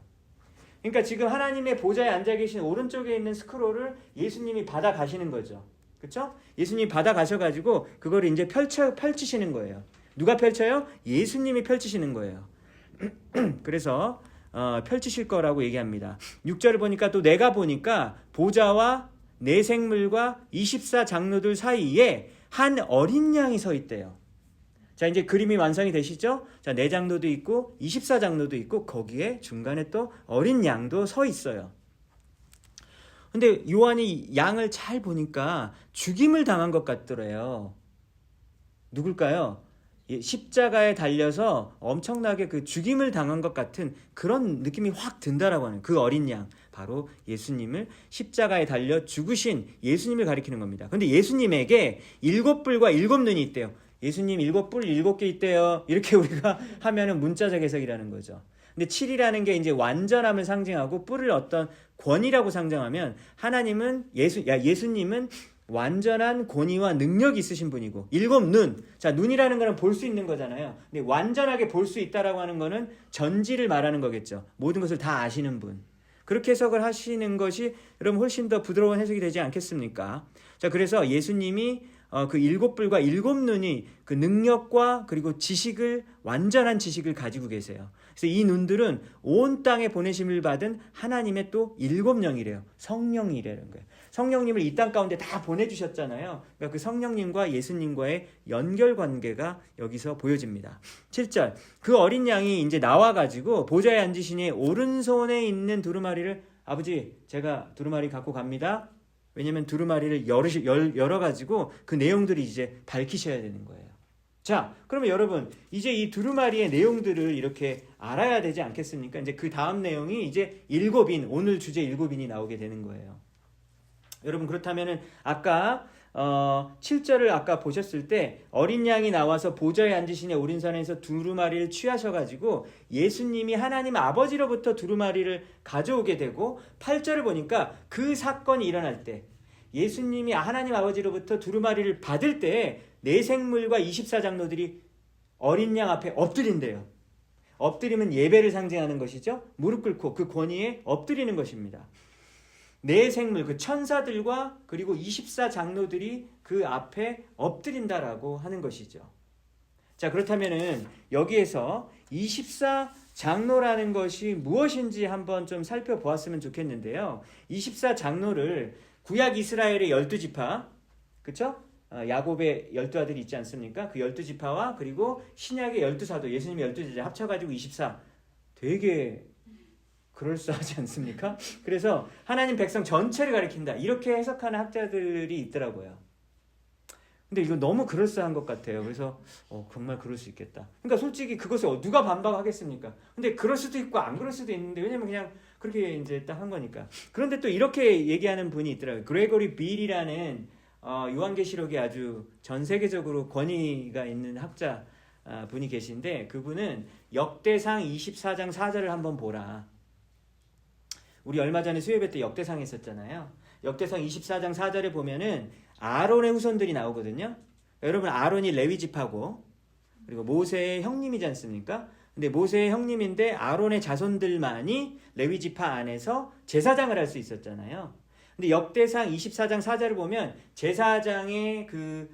그러니까 지금 하나님의 보좌에 앉아 계신 오른쪽에 있는 스크롤을 예수님이 받아 가시는 거죠. 그렇죠? 예수님이 받아 가셔가지고 그거를 이제 펼치시는 거예요. 누가 펼쳐요? 예수님이 펼치시는 거예요. 그래서 펼치실 거라고 얘기합니다. 6절을 보니까 또 내가 보니까 보좌와 내 생물과 24장로들 사이에 한 어린 양이 서 있대요. 자, 이제 그림이 완성이 되시죠? 자, 4장로도 있고 24장로도 있고 거기에 중간에 또 어린 양도 서 있어요. 근데 요한이 양을 잘 보니까 죽임을 당한 것 같더래요. 누굴까요? 십자가에 달려서 엄청나게 그 죽임을 당한 것 같은 그런 느낌이 확 든다라고 하는 그 어린 양, 바로 예수님을 십자가에 달려 죽으신 예수님을 가리키는 겁니다. 근데 예수님에게 7뿔과 7눈이 있대요. 예수님 7뿔 7개 있대요. 이렇게 우리가 하면은 문자적 해석이라는 거죠. 근데 7이라는 게 이제 완전함을 상징하고 뿔을 어떤 권위라고 상징하면 하나님은 예수님은 완전한 권위와 능력이 있으신 분이고 7눈. 자, 눈이라는 거는 볼 수 있는 거잖아요. 근데 완전하게 볼 수 있다라고 하는 거는 전지를 말하는 거겠죠. 모든 것을 다 아시는 분. 그렇게 해석을 하시는 것이 여러분 훨씬 더 부드러운 해석이 되지 않겠습니까? 자, 그래서 예수님이 그 7뿔과 7눈이 그 능력과 그리고 지식을, 완전한 지식을 가지고 계세요. 그래서 이 눈들은 온 땅에 보내심을 받은 하나님의 또 7영이래요. 성령이라는 거예요. 성령님을 이 땅 가운데 다 보내주셨잖아요. 그러니까 그 성령님과 예수님과의 연결관계가 여기서 보여집니다. 7절, 그 어린 양이 이제 나와가지고 보좌에 앉으시니 오른손에 있는 두루마리를, 아버지 제가 두루마리 갖고 갑니다. 왜냐면 두루마리를 열어가지고 그 내용들이 이제 밝히셔야 되는 거예요. 자, 그러면 여러분 이제 이 두루마리의 내용들을 이렇게 알아야 되지 않겠습니까? 이제 그 다음 내용이 이제 7인, 오늘 주제 7인이 나오게 되는 거예요. 여러분 그렇다면은 아까 7절을 아까 보셨을 때 어린 양이 나와서 보좌에 앉으시니 오른손에서 두루마리를 취하셔가지고 예수님이 하나님 아버지로부터 두루마리를 가져오게 되고 8절을 보니까 그 사건이 일어날 때 예수님이 하나님 아버지로부터 두루마리를 받을 때 네 생물과 24장로들이 어린 양 앞에 엎드린대요. 엎드리면 예배를 상징하는 것이죠. 무릎 꿇고 그 권위에 엎드리는 것입니다. 네 생물, 그 천사들과 그리고 24장로들이 그 앞에 엎드린다라고 하는 것이죠. 자, 그렇다면은 여기에서 24장로라는 것이 무엇인지 한번 좀 살펴보았으면 좋겠는데요. 24장로를 구약 이스라엘의 12지파, 그렇죠? 야곱의 12아들이 있지 않습니까? 그 12지파와 그리고 신약의 12사도, 예수님의 12제자 합쳐가지고 24. 되게 그럴싸하지 않습니까? 그래서 하나님 백성 전체를 가리킨다. 이렇게 해석하는 학자들이 있더라고요. 근데 이거 너무 그럴싸한 것 같아요. 그래서 정말 그럴 수 있겠다. 그러니까 솔직히 그것을 누가 반박하겠습니까? 근데 그럴 수도 있고 안 그럴 수도 있는데 왜냐면 그냥 그렇게 이제 딱 한 거니까. 그런데 또 이렇게 얘기하는 분이 있더라고요. 그레고리 빌이라는 요한계시록에 아주 전 세계적으로 권위가 있는 학자 분이 계신데 그분은 역대상 24장 4절을 한번 보라. 우리 얼마 전에 수요예배 때 역대상 했었잖아요. 역대상 24장 4절에 보면은 아론의 후손들이 나오거든요. 여러분 아론이 레위 지파고 그리고 모세의 형님이지 않습니까? 근데 모세의 형님인데 아론의 자손들만이 레위 지파 안에서 제사장을 할 수 있었잖아요. 근데 역대상 24장 4절을 보면 제사장의 그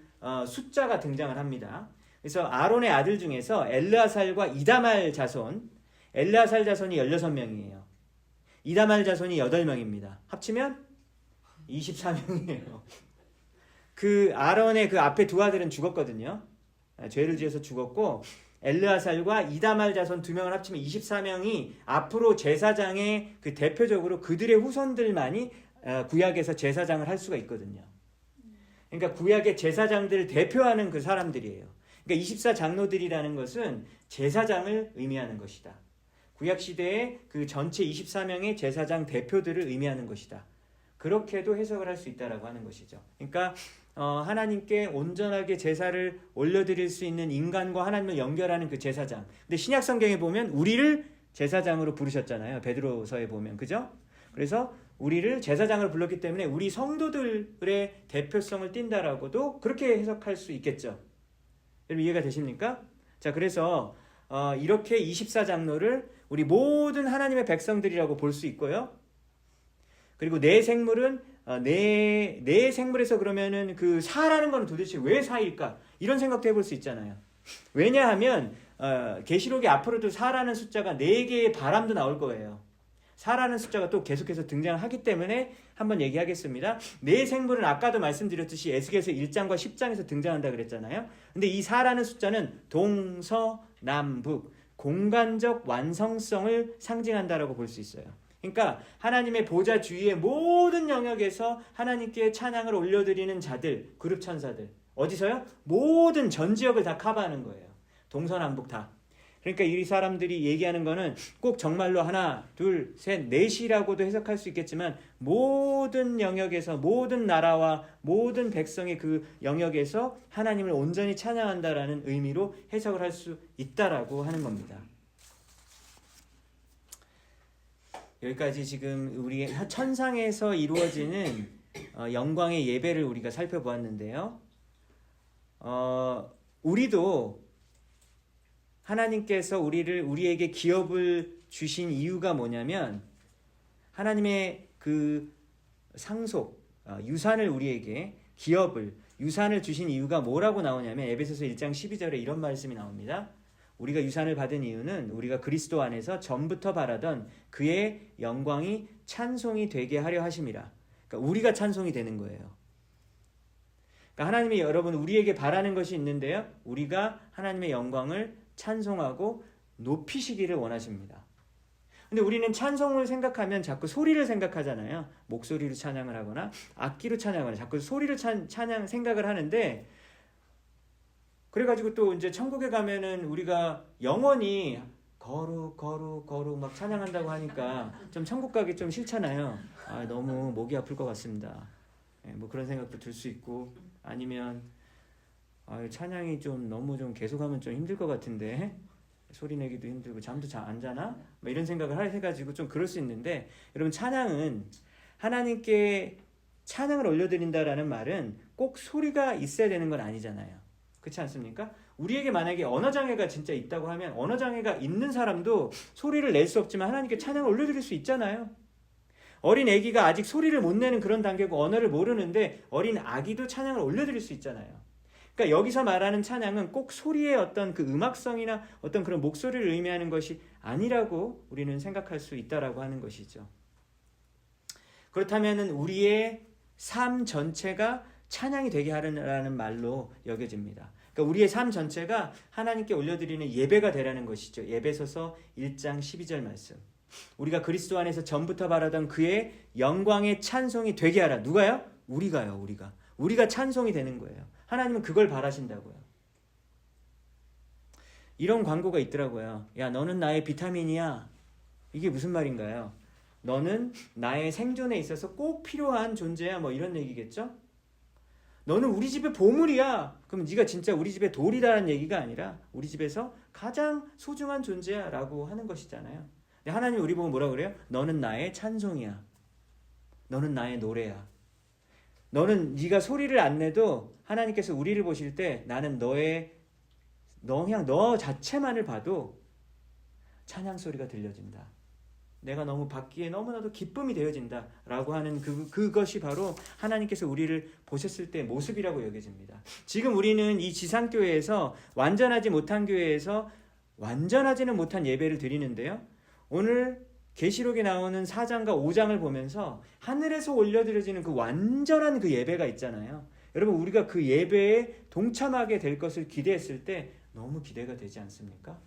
숫자가 등장을 합니다. 그래서 아론의 아들 중에서 엘르아살과 이다말 자손, 엘르아살 자손이 16명이에요. 이다말 자손이 8명입니다. 합치면 24명이에요. 그 아론의 그 앞에 두 아들은 죽었거든요. 죄를 지어서 죽었고 엘르아살과 이다말 자손 2명을 합치면 24명이 앞으로 제사장의 그 대표적으로 그들의 후손들만이 구약에서 제사장을 할 수가 있거든요. 그러니까 구약의 제사장들을 대표하는 그 사람들이에요. 그러니까 24장로들이라는 것은 제사장을 의미하는 것이다. 구약 시대의 그 전체 24명의 제사장 대표들을 의미하는 것이다. 그렇게도 해석을 할 수 있다라고 하는 것이죠. 그러니까 하나님께 온전하게 제사를 올려드릴 수 있는 인간과 하나님을 연결하는 그 제사장. 근데 신약 성경에 보면 우리를 제사장으로 부르셨잖아요. 베드로서에 보면 그죠? 그래서 우리를 제사장을 불렀기 때문에 우리 성도들의 대표성을 띈다라고도 그렇게 해석할 수 있겠죠. 여러분 이해가 되십니까? 자, 그래서 이렇게 24장로를 우리 모든 하나님의 백성들이라고 볼 수 있고요. 그리고 네 생물은 네 생물에서 그러면은 그 사라는 건 도대체 왜 사일까? 이런 생각도 해볼 수 있잖아요. 왜냐하면 계시록에 앞으로도 사라는 숫자가 4개의 바람도 나올 거예요. 사라는 숫자가 또 계속해서 등장하기 때문에 한번 얘기하겠습니다. 네 생물은 아까도 말씀드렸듯이 에스겔서 1장과 10장에서 등장한다 그랬잖아요. 근데 이 사라는 숫자는 동서남북 공간적 완성성을 상징한다라고 볼 수 있어요. 그러니까 하나님의 보좌 주위의 모든 영역에서 하나님께 찬양을 올려드리는 자들, 그룹 천사들. 어디서요? 모든 전 지역을 다 커버하는 거예요. 동서남북 다. 그러니까 이 사람들이 얘기하는 거는 꼭 정말로 하나, 둘, 셋, 넷이라고도 해석할 수 있겠지만 모든 영역에서 모든 나라와 모든 백성의 그 영역에서 하나님을 온전히 찬양한다라는 의미로 해석을 할 수 있다라고 하는 겁니다. 여기까지 지금 우리 천상에서 이루어지는 영광의 예배를 우리가 살펴보았는데요. 우리도 하나님께서 우리에게 기업을 주신 이유가 뭐냐면 하나님의 그 상속, 유산을 우리에게 유산을 주신 이유가 뭐라고 나오냐면 에베소서 1장 12절에 이런 말씀이 나옵니다. 우리가 유산을 받은 이유는 우리가 그리스도 안에서 전부터 바라던 그의 영광이 찬송이 되게 하려 하심이라. 그러니까 우리가 찬송이 되는 거예요. 그러니까 하나님이 여러분 우리에게 바라는 것이 있는데요. 우리가 하나님의 영광을 찬송하고 높이시기를 원하십니다. 근데 우리는 찬송을 생각하면 자꾸 소리를 생각하잖아요. 목소리로 찬양을 하거나 악기로 찬양을 하거나 자꾸 소리를 찬양 생각을 하는데 그래가지고 또 이제 천국에 가면은 우리가 영원히 거룩 막 찬양한다고 하니까 좀 천국 가기 좀 싫잖아요. 너무 목이 아플 것 같습니다. 뭐 그런 생각도 들 수 있고 아니면 찬양이 좀 너무 좀 계속하면 좀 힘들 것 같은데 소리 내기도 힘들고 잠도 잘 안 자나? 뭐 이런 생각을 해가지고 좀 그럴 수 있는데 여러분 찬양은 하나님께 찬양을 올려드린다라는 말은 꼭 소리가 있어야 되는 건 아니잖아요. 그렇지 않습니까? 우리에게 만약에 언어장애가 진짜 있다고 하면 언어장애가 있는 사람도 소리를 낼 수 없지만 하나님께 찬양을 올려드릴 수 있잖아요. 어린 아기가 아직 소리를 못 내는 그런 단계고 언어를 모르는데 어린 아기도 찬양을 올려드릴 수 있잖아요. 그러니까 여기서 말하는 찬양은 꼭 소리의 어떤 그 음악성이나 어떤 그런 목소리를 의미하는 것이 아니라고 우리는 생각할 수 있다라고 하는 것이죠. 그렇다면 우리의 삶 전체가 찬양이 되게 하라는 말로 여겨집니다. 그러니까 우리의 삶 전체가 하나님께 올려드리는 예배가 되라는 것이죠. 예배서서 1장 12절 말씀. 우리가 그리스도 안에서 전부터 바라던 그의 영광의 찬송이 되게 하라. 누가요? 우리가요. 우리가 찬송이 되는 거예요. 하나님은 그걸 바라신다고요. 이런 광고가 있더라고요. 야, 너는 나의 비타민이야. 이게 무슨 말인가요? 너는 나의 생존에 있어서 꼭 필요한 존재야. 뭐 이런 얘기겠죠? 너는 우리 집의 보물이야. 그럼 네가 진짜 우리 집의 돌이라는 얘기가 아니라 우리 집에서 가장 소중한 존재야 라고 하는 것이잖아요. 근데 하나님이 우리 보고 뭐라 그래요? 너는 나의 찬송이야. 너는 나의 노래야. 너는 네가 소리를 안 내도 하나님께서 우리를 보실 때 나는 그냥 너 자체만을 봐도 찬양 소리가 들려진다. 내가 너무 받기에 너무나도 기쁨이 되어진다 라고 하는 그것이 바로 하나님께서 우리를 보셨을 때의 모습이라고 여겨집니다. 지금 우리는 이 지상교회에서 완전하지 못한 교회에서 완전하지는 못한 예배를 드리는데요. 오늘 계시록에 나오는 4장과 5장을 보면서 하늘에서 올려드려지는 그 완전한 그 예배가 있잖아요. 여러분 우리가 그 예배에 동참하게 될 것을 기대했을 때 너무 기대가 되지 않습니까?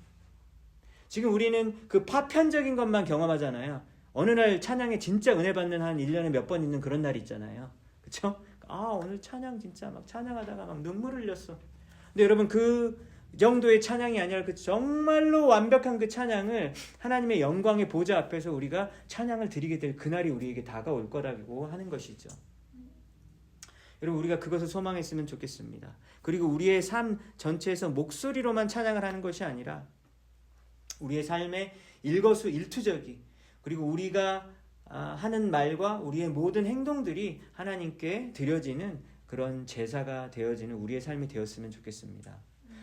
지금 우리는 그 파편적인 것만 경험하잖아요. 어느 날 찬양에 진짜 은혜 받는 한 1년에 몇 번 있는 그런 날이 있잖아요. 그렇죠? 오늘 찬양 진짜 막 찬양하다가 막 눈물 흘렸어. 근데 여러분 그 정도의 찬양이 아니라 그 정말로 완벽한 그 찬양을 하나님의 영광의 보좌 앞에서 우리가 찬양을 드리게 될 그날이 우리에게 다가올 거라고 하는 것이죠. 여러분 우리가 그것을 소망했으면 좋겠습니다. 그리고 우리의 삶 전체에서 목소리로만 찬양을 하는 것이 아니라 우리의 삶의 일거수일투족이 그리고 우리가 하는 말과 우리의 모든 행동들이 하나님께 드려지는 그런 제사가 되어지는 우리의 삶이 되었으면 좋겠습니다.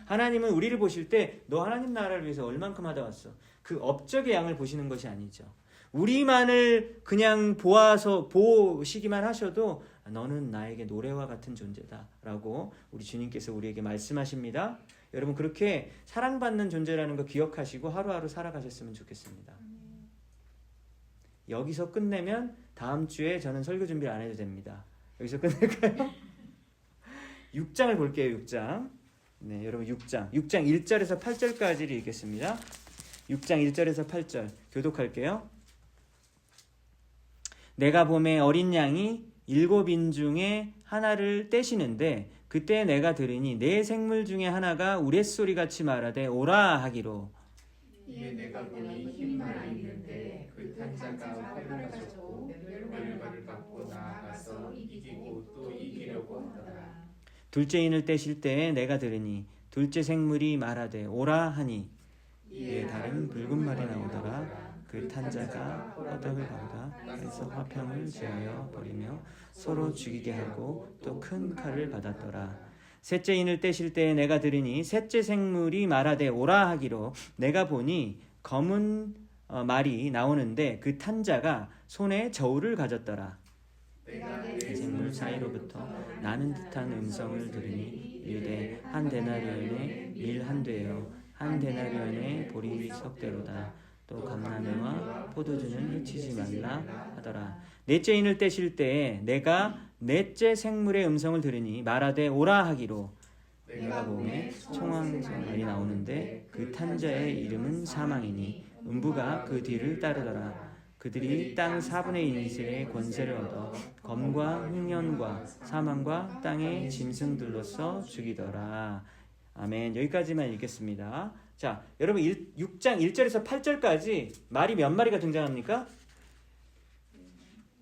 하나님은 우리를 보실 때 너 하나님 나라를 위해서 얼만큼 하다 왔어. 그 업적의 양을 보시는 것이 아니죠. 우리만을 그냥 보시기만 하셔도 너는 나에게 노래와 같은 존재다 라고 우리 주님께서 우리에게 말씀하십니다. 여러분 그렇게 사랑받는 존재라는 거 기억하시고 하루하루 살아가셨으면 좋겠습니다. 여기서 끝내면 다음 주에 저는 설교 준비를 안 해도 됩니다. 여기서 끝낼까요? 6장을 볼게요. 6장. 네, 여러분 6장 1절에서 8절까지를 읽겠습니다. 6장 1절에서 8절 교독할게요. 내가 봄에 어린 양이 7인 중에 하나를 떼시는데 그때 내가 들으니 네 생물 중에 하나가 우레소리같이 말하되 오라 하기로 이에 내가 보니 흰말이 있는데 그 탄자가 활을 가졌고 멸관을 갖고 나아가서 이기고 또 이기려고 하더라. 둘째 인을 떼실 때에 내가 들으니 둘째 생물이 말하되 오라 하니 이에 다른 붉은 말이 나오더라. 그 탄자가 허덕을 가보다 해서 화평을 제하여 버리며 서로 죽이게 하고 또 큰 칼을 받았더라. 셋째 인을 떼실 때에 내가 들으니 셋째 생물이 말하되 오라 하기로 내가 보니 검은 말이 나오는데 그 탄자가 손에 저울을 가졌더라. 그 생물 사이로부터 나는 듯한 음성을 들으니 이르되 한 데나리온에 밀 한 되요 한 데나리온에 보리 석대로다. 또 감람회와 포도주는 해치지 말라 하더라. 넷째 인을 떼실 때에 내가 넷째 생물의 음성을 들으니 말하되 오라 하기로 내가 봄에 총왕성이 나오는데 그 탄자의 이름은 사망이니 음부가 그 뒤를 따르더라. 그들이 땅 4분의 1의 권세를 얻어 검과 흉년과 사망과 땅의 짐승들로서 죽이더라. 아멘. 여기까지만 읽겠습니다. 자, 여러분 6장 1절에서 8절까지 말이 몇 마리가 등장합니까?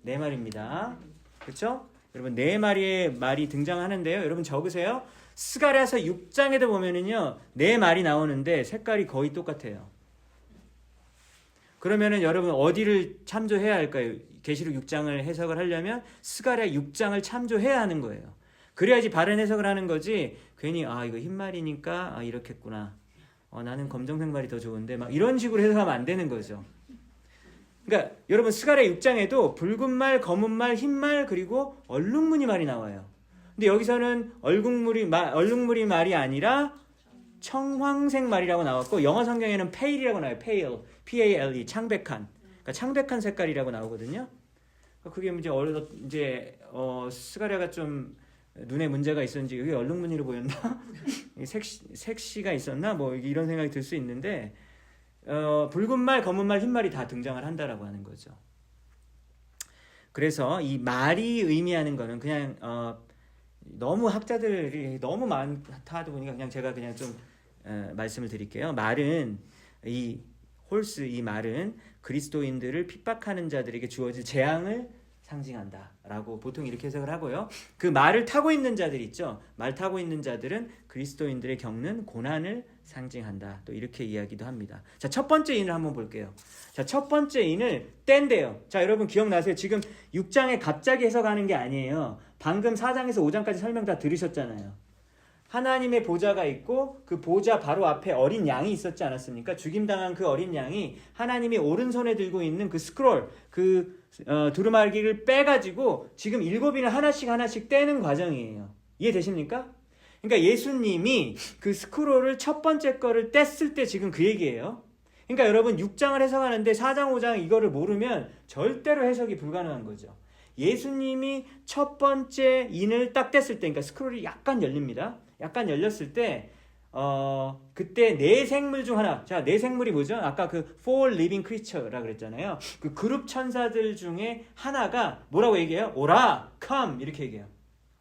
4마리입니다. 그렇죠? 여러분 4마리의 말이 등장하는데요. 여러분 적으세요. 스가랴서 6장에도 보면은요 4마리 나오는데 색깔이 거의 똑같아요. 그러면은 여러분 어디를 참조해야 할까요? 계시록 6장을 해석을 하려면 스가랴 6장을 참조해야 하는 거예요. 그래야지 바른 해석을 하는 거지. 괜히 이거 흰말이니까 이렇겠구나. 나는 검정색 말이 더 좋은데 막 이런 식으로 해석하면 안 되는 거죠. 그러니까 여러분 스가랴 6장에도 붉은 말, 검은 말, 흰 말 그리고 얼룩무늬 말이 나와요. 근데 여기서는 얼룩무늬 말이 아니라 청황색 말이라고 나왔고 영어 성경에는 pale이라고 나와요. pale, P-A-L-E, 창백한. 그러니까 창백한 색깔이라고 나오거든요. 그게 이제 스가랴가 좀 눈에 문제가 있었는지 여기 얼룩무늬로 보였나? 색시가 있었나? 뭐 이런 생각이 들 수 있는데 붉은 말, 검은 말, 흰 말이 다 등장을 한다라고 하는 거죠. 그래서 이 말이 의미하는 거는 그냥 너무 학자들이 너무 많다 하다 보니까 제가 좀 말씀을 드릴게요. 말은 이 말은 그리스도인들을 핍박하는 자들에게 주어질 재앙을 상징한다라고 보통 이렇게 해석을 하고요. 그 말을 타고 있는 자들 있죠. 말 타고 있는 자들은 그리스도인들의 겪는 고난을 상징한다. 또 이렇게 이야기도 합니다. 자, 첫 번째 인을 한번 볼게요. 자, 첫 번째 인을 때인데요. 자, 여러분 기억나세요? 지금 6장에 갑자기 해석하는 게 아니에요. 방금 4장에서 5장까지 설명 다 들으셨잖아요. 하나님의 보좌가 있고 그 보좌 바로 앞에 어린 양이 있었지 않았습니까? 죽임당한 그 어린 양이 하나님이 오른손에 들고 있는 그 스크롤, 두루마기를 빼가지고 지금 7인을 하나씩 떼는 과정이에요. 이해되십니까? 그러니까 예수님이 그 스크롤을 첫 번째 거를 뗐을 때 지금 그 얘기예요. 그러니까 여러분 6장을 해석하는데 4장, 5장 이거를 모르면 절대로 해석이 불가능한 거죠. 예수님이 첫 번째 인을 딱 뗐을 때, 그러니까 스크롤이 약간 열립니다. 약간 열렸을 때, 그때 네 생물 중 하나. 자, 네 생물이 뭐죠? 아까 그 four living creature라 그랬잖아요. 그 그룹 천사들 중에 하나가 뭐라고 얘기해요? 오라, come 이렇게 얘기해요.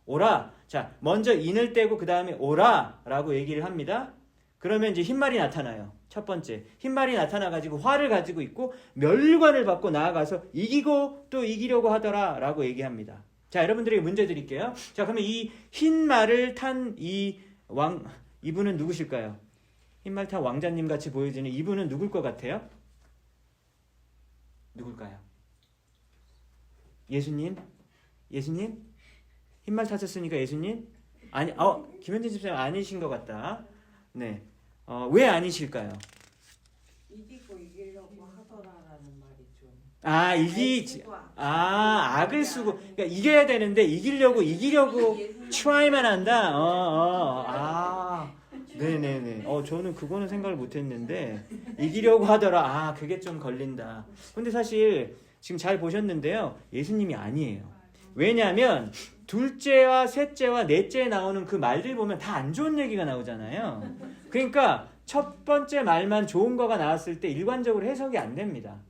오라. 자, 먼저 인을 떼고 그 다음에 오라라고 얘기를 합니다. 그러면 이제 흰말이 나타나요. 첫 번째, 흰말이 나타나가지고 활을 가지고 있고 멸관을 받고 나아가서 이기고 또 이기려고 하더라라고 얘기합니다. 자, 여러분들에게 문제 드릴게요. 자, 그러면 이 흰말을 탄 이분은 누구실까요? 흰말 탄 왕자님 같이 보여지는 이분은 누굴 것 같아요? 누굴까요? 예수님? 흰말 타셨으니까 예수님? 아니, 김현진 집사님 아니신 것 같다. 네. 왜 아니실까요? 이기고 이기려고 하더라라는 말이 좀. 악을 쓰고, 그러니까 이겨야 되는데 이기려고 try만 한다. 네네네. 저는 그거는 생각을 못했는데 이기려고 하더라. 그게 좀 걸린다. 근데 사실 지금 잘 보셨는데요, 예수님이 아니에요. 왜냐하면 둘째와 셋째와 넷째에 나오는 그 말들 보면 다 안 좋은 얘기가 나오잖아요. 그러니까 첫 번째 말만 좋은 거가 나왔을 때 일관적으로 해석이 안 됩니다.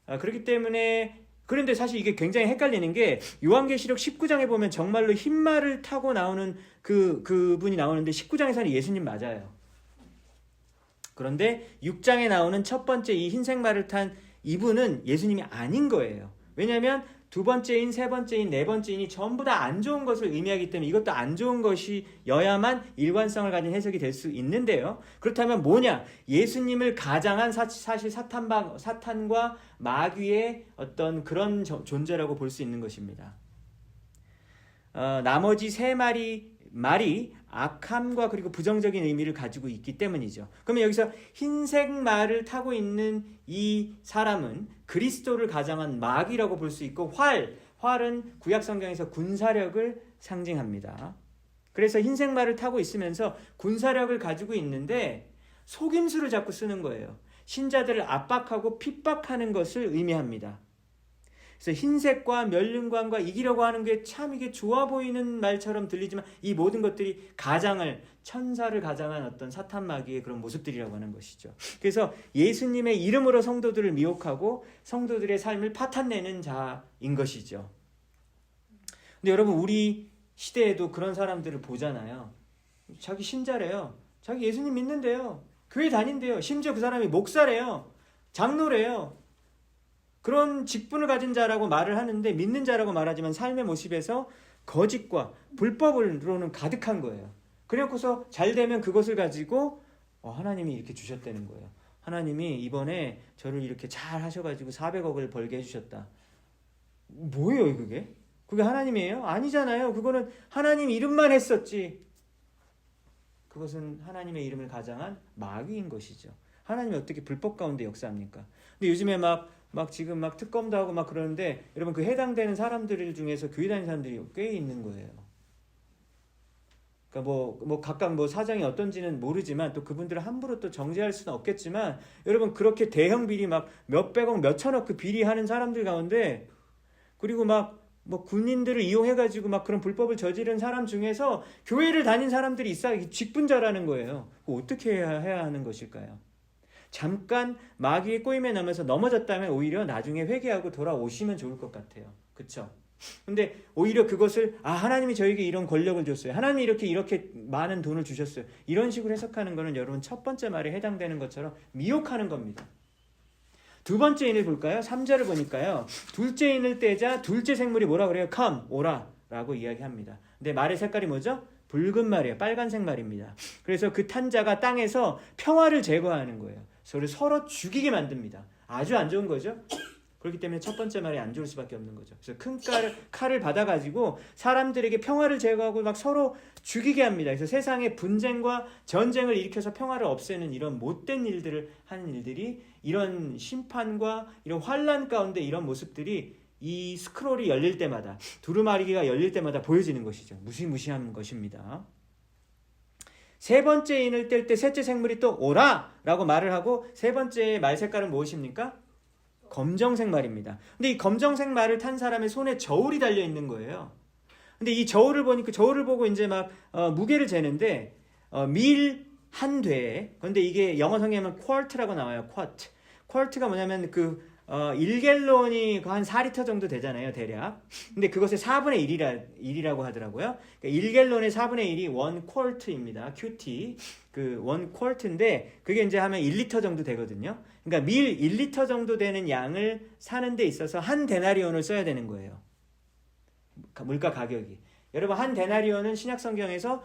그렇기 때문에, 그런데 사실 이게 굉장히 헷갈리는 게 요한계시록 19장에 보면 정말로 흰말을 타고 나오는 그분이 나오는데 19장에서는 예수님 맞아요. 그런데 6장에 나오는 첫 번째 이 흰색 말을 탄 이분은 예수님이 아닌 거예요. 왜냐하면 두 번째 인, 세 번째 인, 네 번째 인이 전부 다 안 좋은 것을 의미하기 때문에 이것도 안 좋은 것이어야만 일관성을 가진 해석이 될 수 있는데요. 그렇다면 뭐냐? 예수님을 가장한 사실 사탄과 마귀의 어떤 그런 존재라고 볼 수 있는 것입니다. 나머지 세 말이 악함과 그리고 부정적인 의미를 가지고 있기 때문이죠. 그러면 여기서 흰색 말을 타고 있는 이 사람은 그리스도를 가장한 마귀라고 볼 수 있고, 활은 구약 성경에서 군사력을 상징합니다. 그래서 흰색 말을 타고 있으면서 군사력을 가지고 있는데 속임수를 자꾸 쓰는 거예요. 신자들을 압박하고 핍박하는 것을 의미합니다. 그래서 흰색과 멸륜관과 이기려고 하는 게 참 이게 좋아 보이는 말처럼 들리지만 이 모든 것들이 천사를 가장한 어떤 사탄 마귀의 그런 모습들이라고 하는 것이죠. 그래서 예수님의 이름으로 성도들을 미혹하고 성도들의 삶을 파탄내는 자인 것이죠. 근데 여러분, 우리 시대에도 그런 사람들을 보잖아요. 자기 신자래요. 자기 예수님 믿는데요. 교회 다닌대요. 심지어 그 사람이 목사래요. 장로래요. 그런 직분을 가진 자라고 말을 하는데 믿는 자라고 말하지만 삶의 모습에서 거짓과 불법으로는 가득한 거예요. 그래놓고서 잘 되면 그것을 가지고 하나님이 이렇게 주셨다는 거예요. 하나님이 이번에 저를 이렇게 잘 하셔가지고 400억을 벌게 해주셨다. 뭐예요 그게? 그게 하나님이에요? 아니잖아요. 그거는 하나님 이름만 했었지. 그것은 하나님의 이름을 가장한 마귀인 것이죠. 하나님이 어떻게 불법 가운데 역사합니까? 근데 요즘에 막 지금 막 특검도 하고 막 그러는데 여러분 그 해당되는 사람들 중에서 교회 다니는 사람들이 꽤 있는 거예요. 그러니까 뭐 각각 뭐 사정이 어떤지는 모르지만 또 그분들을 함부로 또 정죄할 수는 없겠지만 여러분 그렇게 대형 비리 막 몇백억 몇천억 그 비리하는 사람들 가운데 그리고 막 뭐 군인들을 이용해가지고 막 그런 불법을 저지른 사람 중에서 교회를 다닌 사람들이 있어 직분자라는 거예요. 어떻게 해야 하는 것일까요? 잠깐 마귀의 꼬임에 넘어서 넘어졌다면 오히려 나중에 회개하고 돌아오시면 좋을 것 같아요. 그쵸? 근데 오히려 그것을 하나님이 저에게 이런 권력을 줬어요. 하나님이 이렇게 많은 돈을 주셨어요. 이런 식으로 해석하는 거는 여러분 첫 번째 말에 해당되는 것처럼 미혹하는 겁니다. 두 번째 인을 볼까요? 3절을 보니까요. 둘째 인을 떼자 둘째 생물이 뭐라 그래요? come, 오라 라고 이야기합니다. 근데 말의 색깔이 뭐죠? 붉은 말이에요. 빨간색 말입니다. 그래서 그 탄자가 땅에서 평화를 제거하는 거예요. 서로 죽이게 만듭니다. 아주 안 좋은 거죠. 그렇기 때문에 첫 번째 말이 안 좋을 수밖에 없는 거죠. 그래서 큰 칼을 받아가지고 사람들에게 평화를 제거하고 막 서로 죽이게 합니다. 그래서 세상에 분쟁과 전쟁을 일으켜서 평화를 없애는 이런 못된 일들을 하는 일들이 이런 심판과 이런 환란 가운데 이런 모습들이 이 스크롤이 열릴 때마다 두루마리가 열릴 때마다 보여지는 것이죠. 무시무시한 것입니다. 세 번째 인을 뗄 때 셋째 생물이 또 오라 라고 말을 하고 세 번째 말 색깔은 무엇입니까? 검정색 말입니다. 근데 이 검정색 말을 탄 사람의 손에 저울이 달려 있는 거예요. 근데 이 저울을 보니까 저울을 보고 이제 막 무게를 재는데 밀 한 되에 그런데 이게 영어 성경에는 쿼트라고 나와요. 쿼트가 뭐냐면 1갤론이 한 4리터 정도 되잖아요, 대략. 근데 그것의 4분의 1이라고 하더라고요. 그러니까 1갤론의 4분의 1이 1쿼트입니다. QT. 그 1쿼트인데 그게 이제 하면 1리터 정도 되거든요. 그러니까 밀 1리터 정도 되는 양을 사는 데 있어서 한 데나리온을 써야 되는 거예요. 물가 가격이. 여러분 한 데나리온은 신약 성경에서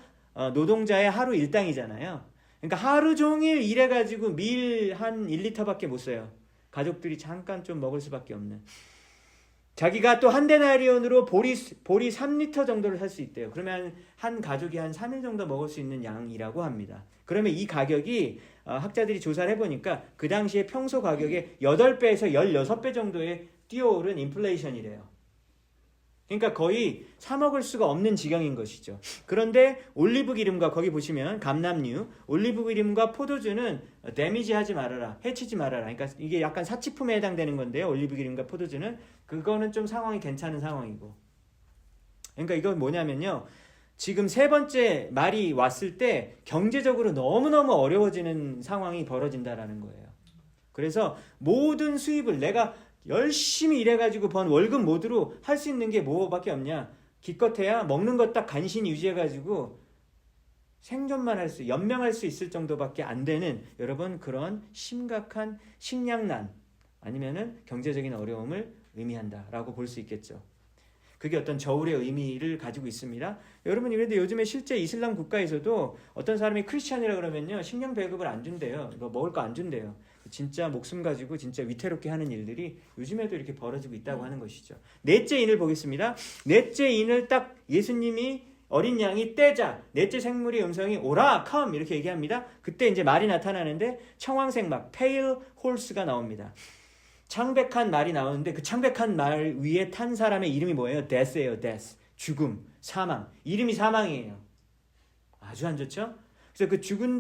노동자의 하루 일당이잖아요. 그러니까 하루 종일 일해가지고 밀 한 1리터밖에 못 써요. 가족들이 잠깐 좀 먹을 수밖에 없는. 자기가 또 한 데나리온으로 보리 3리터 정도를 살 수 있대요. 그러면 한 가족이 한 3일 정도 먹을 수 있는 양이라고 합니다. 그러면 이 가격이 학자들이 조사를 해보니까 그 당시에 평소 가격의 8배에서 16배 정도에 뛰어오른 인플레이션이래요. 그러니까 거의 사 먹을 수가 없는 지경인 것이죠. 그런데 올리브 기름과 거기 보시면 감람류, 올리브 기름과 포도주는 데미지 하지 말아라, 해치지 말아라. 그러니까 이게 약간 사치품에 해당되는 건데요. 올리브 기름과 포도주는 그거는 좀 상황이 괜찮은 상황이고. 그러니까 이건 뭐냐면요. 지금 세 번째 말이 왔을 때 경제적으로 너무너무 어려워지는 상황이 벌어진다라는 거예요. 그래서 모든 수입을 내가 열심히 일해가지고 번 월급 모두로 할 수 있는 게 뭐밖에 없냐. 기껏해야 먹는 것 딱 간신히 유지해가지고 생존만 연명할 수 있을 정도밖에 안 되는 여러분 그런 심각한 식량난 아니면은 경제적인 어려움을 의미한다라고 볼 수 있겠죠. 그게 어떤 저울의 의미를 가지고 있습니다. 여러분 그런데 요즘에 실제 이슬람 국가에서도 어떤 사람이 크리스찬이라 그러면요 식량 배급을 안 준대요. 뭐 먹을 거 안 준대요. 진짜 목숨 가지고 진짜 위태롭게 하는 일들이 요즘에도 이렇게 벌어지고 있다고 하는 것이죠. 넷째 인을 보겠습니다. 넷째 인을 딱 예수님이 어린 양이 떼자 넷째 생물의 음성이 오라 come 이렇게 얘기합니다. 그때 이제 말이 나타나는데 청황색 막 pale horse가 나옵니다. 창백한 말이 나오는데 그 창백한 말 위에 탄 사람의 이름이 뭐예요? death예요. death. 죽음, 사망. 이름이 사망이에요. 아주 안 좋죠? 그래서 그 죽은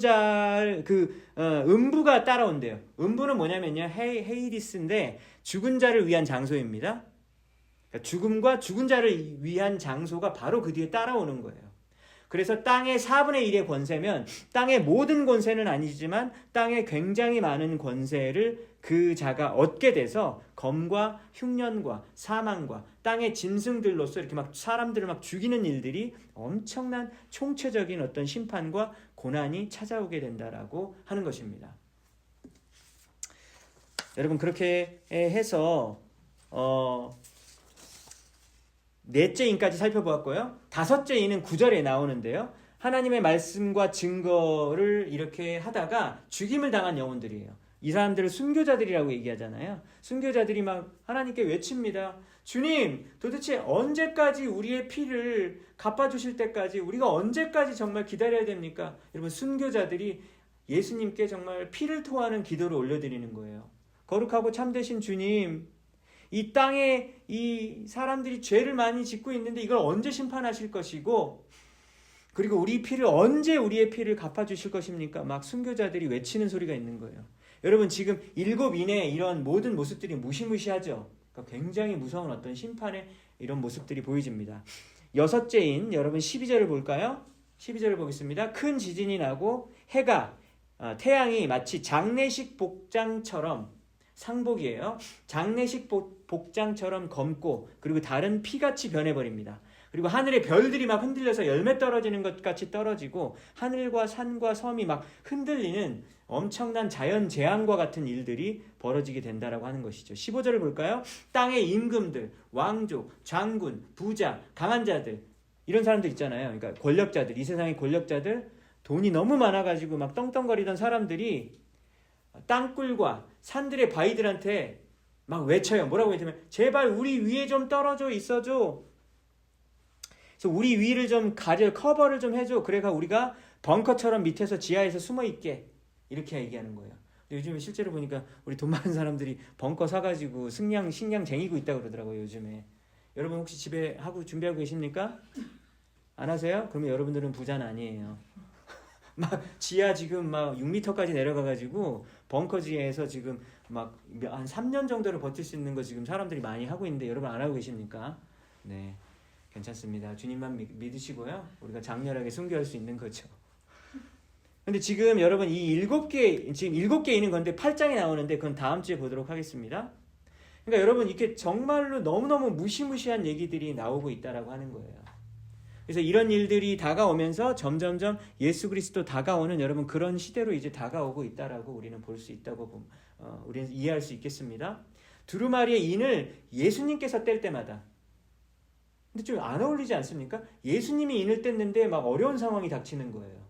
음부가 따라온대요. 음부는 뭐냐면요. 헤이디스인데 죽은 자를 위한 장소입니다. 그러니까 죽음과 죽은 자를 위한 장소가 바로 그 뒤에 따라오는 거예요. 그래서 땅의 4분의 1의 권세면 땅의 모든 권세는 아니지만 땅에 굉장히 많은 권세를 그 자가 얻게 돼서 검과 흉년과 사망과 땅의 짐승들로서 이렇게 막 사람들을 막 죽이는 일들이 엄청난 총체적인 어떤 심판과 고난이 찾아오게 된다라고 하는 것입니다. 여러분 그렇게 해서 넷째 인까지 살펴보았고요. 다섯째 인은 9절에 나오는데요. 하나님의 말씀과 증거를 이렇게 하다가 죽임을 당한 영혼들이에요. 이 사람들을 순교자들이라고 얘기하잖아요. 순교자들이 막 하나님께 외칩니다. 주님, 도대체 언제까지 우리의 피를 갚아주실 때까지 우리가 언제까지 정말 기다려야 됩니까? 여러분, 순교자들이 예수님께 정말 피를 토하는 기도를 올려드리는 거예요. 거룩하고 참되신 주님, 이 땅에 이 사람들이 죄를 많이 짓고 있는데 이걸 언제 심판하실 것이고, 그리고 우리 피를 언제 우리의 피를 갚아주실 것입니까? 막 순교자들이 외치는 소리가 있는 거예요. 여러분, 지금 7인의 이런 모든 모습들이 무시무시하죠. 그러니까 굉장히 무서운 어떤 심판의 이런 모습들이 보여집니다. 6째인 여러분 12절을 볼까요? 12절을 보겠습니다. 큰 지진이 나고 해가 태양이 마치 장례식 복장처럼, 상복이에요. 장례식 복장처럼 검고, 그리고 다른 피같이 변해버립니다. 그리고 하늘의 별들이 막 흔들려서 열매 떨어지는 것 같이 떨어지고, 하늘과 산과 섬이 막 흔들리는 엄청난 자연 재앙과 같은 일들이 벌어지게 된다라고 하는 것이죠. 15절을 볼까요? 땅의 임금들, 왕족, 장군, 부자, 강한 자들, 이런 사람들 있잖아요. 그러니까 권력자들, 이 세상의 권력자들, 돈이 너무 많아가지고 막 떵떵거리던 사람들이 땅굴과 산들의 바위들한테 막 외쳐요. 뭐라고 외치면, 제발 우리 위에 좀 떨어져 있어줘. 그래서 우리 위를 좀 가려, 커버를 좀 해줘. 그래가 우리가 벙커처럼 밑에서 지하에서 숨어 있게, 이렇게 얘기하는 거예요. 요즘에 실제로 보니까 우리 돈 많은 사람들이 벙커 사가지고 식량 쟁이고 있다고 그러더라고요, 요즘에. 여러분 혹시 집에 하고 준비하고 계십니까? 안 하세요? 그러면 여러분들은 부자는 아니에요. 막 지하 지금 막 6m까지 내려가가지고 벙커 지하에서 지금 막 한 3년 정도를 버틸 수 있는 거 지금 사람들이 많이 하고 있는데, 여러분 안 하고 계십니까? 네, 괜찮습니다. 주님만 믿으시고요. 우리가 장렬하게 순교할 수 있는 거죠. 근데 지금 여러분 이 7개, 지금 7개 있는 건데 8장이 나오는데 그건 다음 주에 보도록 하겠습니다. 그러니까 여러분, 이렇게 정말로 너무너무 무시무시한 얘기들이 나오고 있다라고 하는 거예요. 그래서 이런 일들이 다가오면서 점점점 예수 그리스도 다가오는, 여러분, 그런 시대로 이제 다가오고 있다라고 우리는 볼 수 있다고 우리는 이해할 수 있겠습니다. 두루마리의 인을 예수님께서 뗄 때마다, 근데 좀 안 어울리지 않습니까? 예수님이 인을 뗐는데 막 어려운 상황이 닥치는 거예요.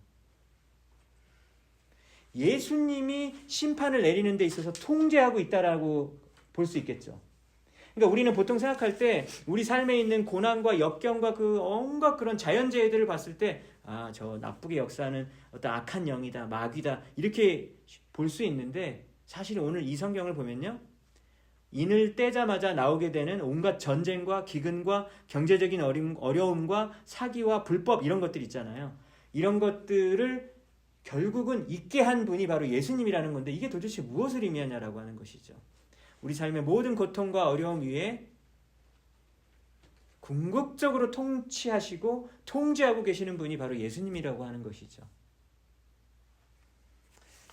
예수님이 심판을 내리는 데 있어서 통제하고 있다라고 볼 수 있겠죠. 그러니까 우리는 보통 생각할 때 우리 삶에 있는 고난과 역경과 그 온갖 그런 자연재해들을 봤을 때, 아, 저 나쁘게 역사하는 어떤 악한 영이다, 마귀다, 이렇게 볼 수 있는데, 사실 오늘 이 성경을 보면요, 인을 떼자마자 나오게 되는 온갖 전쟁과 기근과 경제적인 어려움과 사기와 불법, 이런 것들 있잖아요. 이런 것들을 결국은 있게 한 분이 바로 예수님이라는 건데, 이게 도대체 무엇을 의미하냐라고 하는 것이죠. 우리 삶의 모든 고통과 어려움 위에 궁극적으로 통치하시고 통제하고 계시는 분이 바로 예수님이라고 하는 것이죠.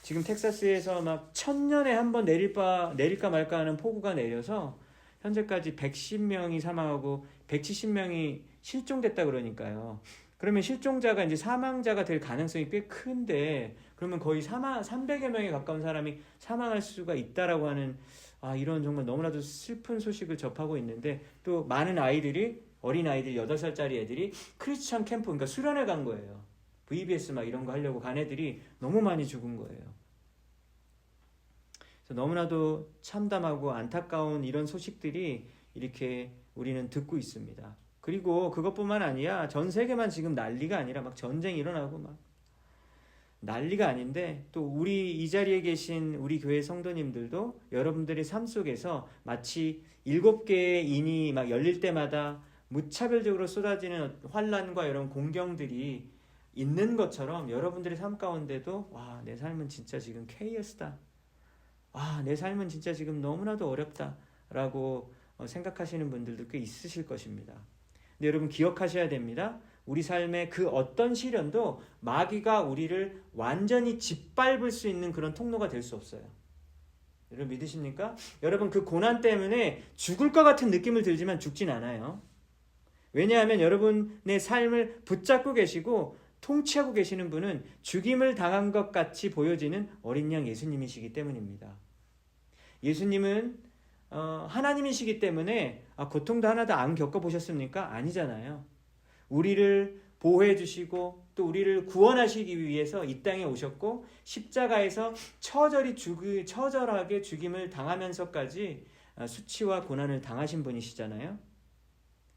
지금 텍사스에서 막 1000년에 한 번 내릴까 말까 하는 폭우가 내려서 현재까지 110명이 사망하고 170명이 실종됐다 그러니까요. 그러면 실종자가 이제 사망자가 될 가능성이 꽤 큰데, 그러면 거의 300여 명에 가까운 사람이 사망할 수가 있다라고 하는, 이런 정말 너무나도 슬픈 소식을 접하고 있는데, 또 많은 아이들이, 어린 아이들, 8살짜리 애들이 크리스천 캠프, 그러니까 수련회 간 거예요. VBS 막 이런 거 하려고 간 애들이 너무 많이 죽은 거예요. 그래서 너무나도 참담하고 안타까운 이런 소식들이 이렇게 우리는 듣고 있습니다. 그리고 그것뿐만 아니라 전 세계만 지금 난리가 아니라 막 전쟁이 일어나고 막 난리가 아닌데, 또 우리 이 자리에 계신 우리 교회 성도님들도 여러분들의 삶 속에서 마치 7개의 인이 막 열릴 때마다 무차별적으로 쏟아지는 환난과 이런 공경들이 있는 것처럼, 여러분들의 삶 가운데도, 와, 내 삶은 진짜 지금 케이오스다, 와, 내 삶은 진짜 지금 너무나도 어렵다 라고 생각하시는 분들도 꽤 있으실 것입니다. 근데 여러분 기억하셔야 됩니다. 우리 삶의 그 어떤 시련도 마귀가 우리를 완전히 짓밟을 수 있는 그런 통로가 될 수 없어요. 여러분 믿으십니까? 여러분 그 고난 때문에 죽을 것 같은 느낌을 들지만 죽진 않아요. 왜냐하면 여러분의 삶을 붙잡고 계시고 통치하고 계시는 분은 죽임을 당한 것 같이 보여지는 어린 양 예수님이시기 때문입니다. 예수님은 하나님이시기 때문에 고통도 하나도 안 겪어보셨습니까? 아니잖아요. 우리를 보호해 주시고 또 우리를 구원하시기 위해서 이 땅에 오셨고 십자가에서 처절하게 죽임을 당하면서까지 수치와 고난을 당하신 분이시잖아요.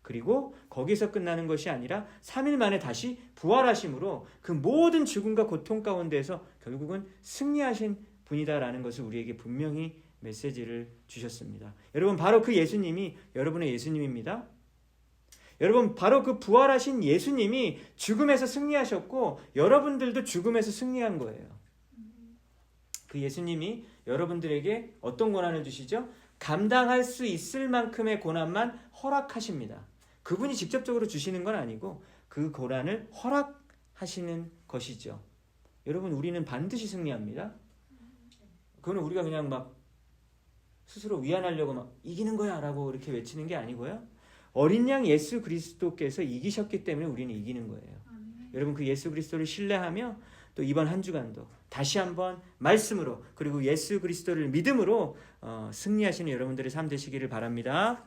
그리고 거기서 끝나는 것이 아니라 3일 만에 다시 부활하심으로 그 모든 죽음과 고통 가운데에서 결국은 승리하신 분이다라는 것을 우리에게 분명히 메시지를 주셨습니다. 여러분, 바로 그 예수님이 여러분의 예수님입니다. 여러분, 바로 그 부활하신 예수님이 죽음에서 승리하셨고 여러분들도 죽음에서 승리한 거예요. 그 예수님이 여러분들에게 어떤 고난을 주시죠? 감당할 수 있을 만큼의 고난만 허락하십니다. 그분이 직접적으로 주시는 건 아니고 그 고난을 허락하시는 것이죠. 여러분, 우리는 반드시 승리합니다. 그거는 우리가 그냥 막 스스로 위안하려고 막 이기는 거야 라고 이렇게 외치는 게 아니고요. 어린 양 예수 그리스도께서 이기셨기 때문에 우리는 이기는 거예요. 여러분, 그 예수 그리스도를 신뢰하며 또 이번 한 주간도 다시 한번 말씀으로 그리고 예수 그리스도를 믿음으로 승리하시는 여러분들의 삶 되시기를 바랍니다.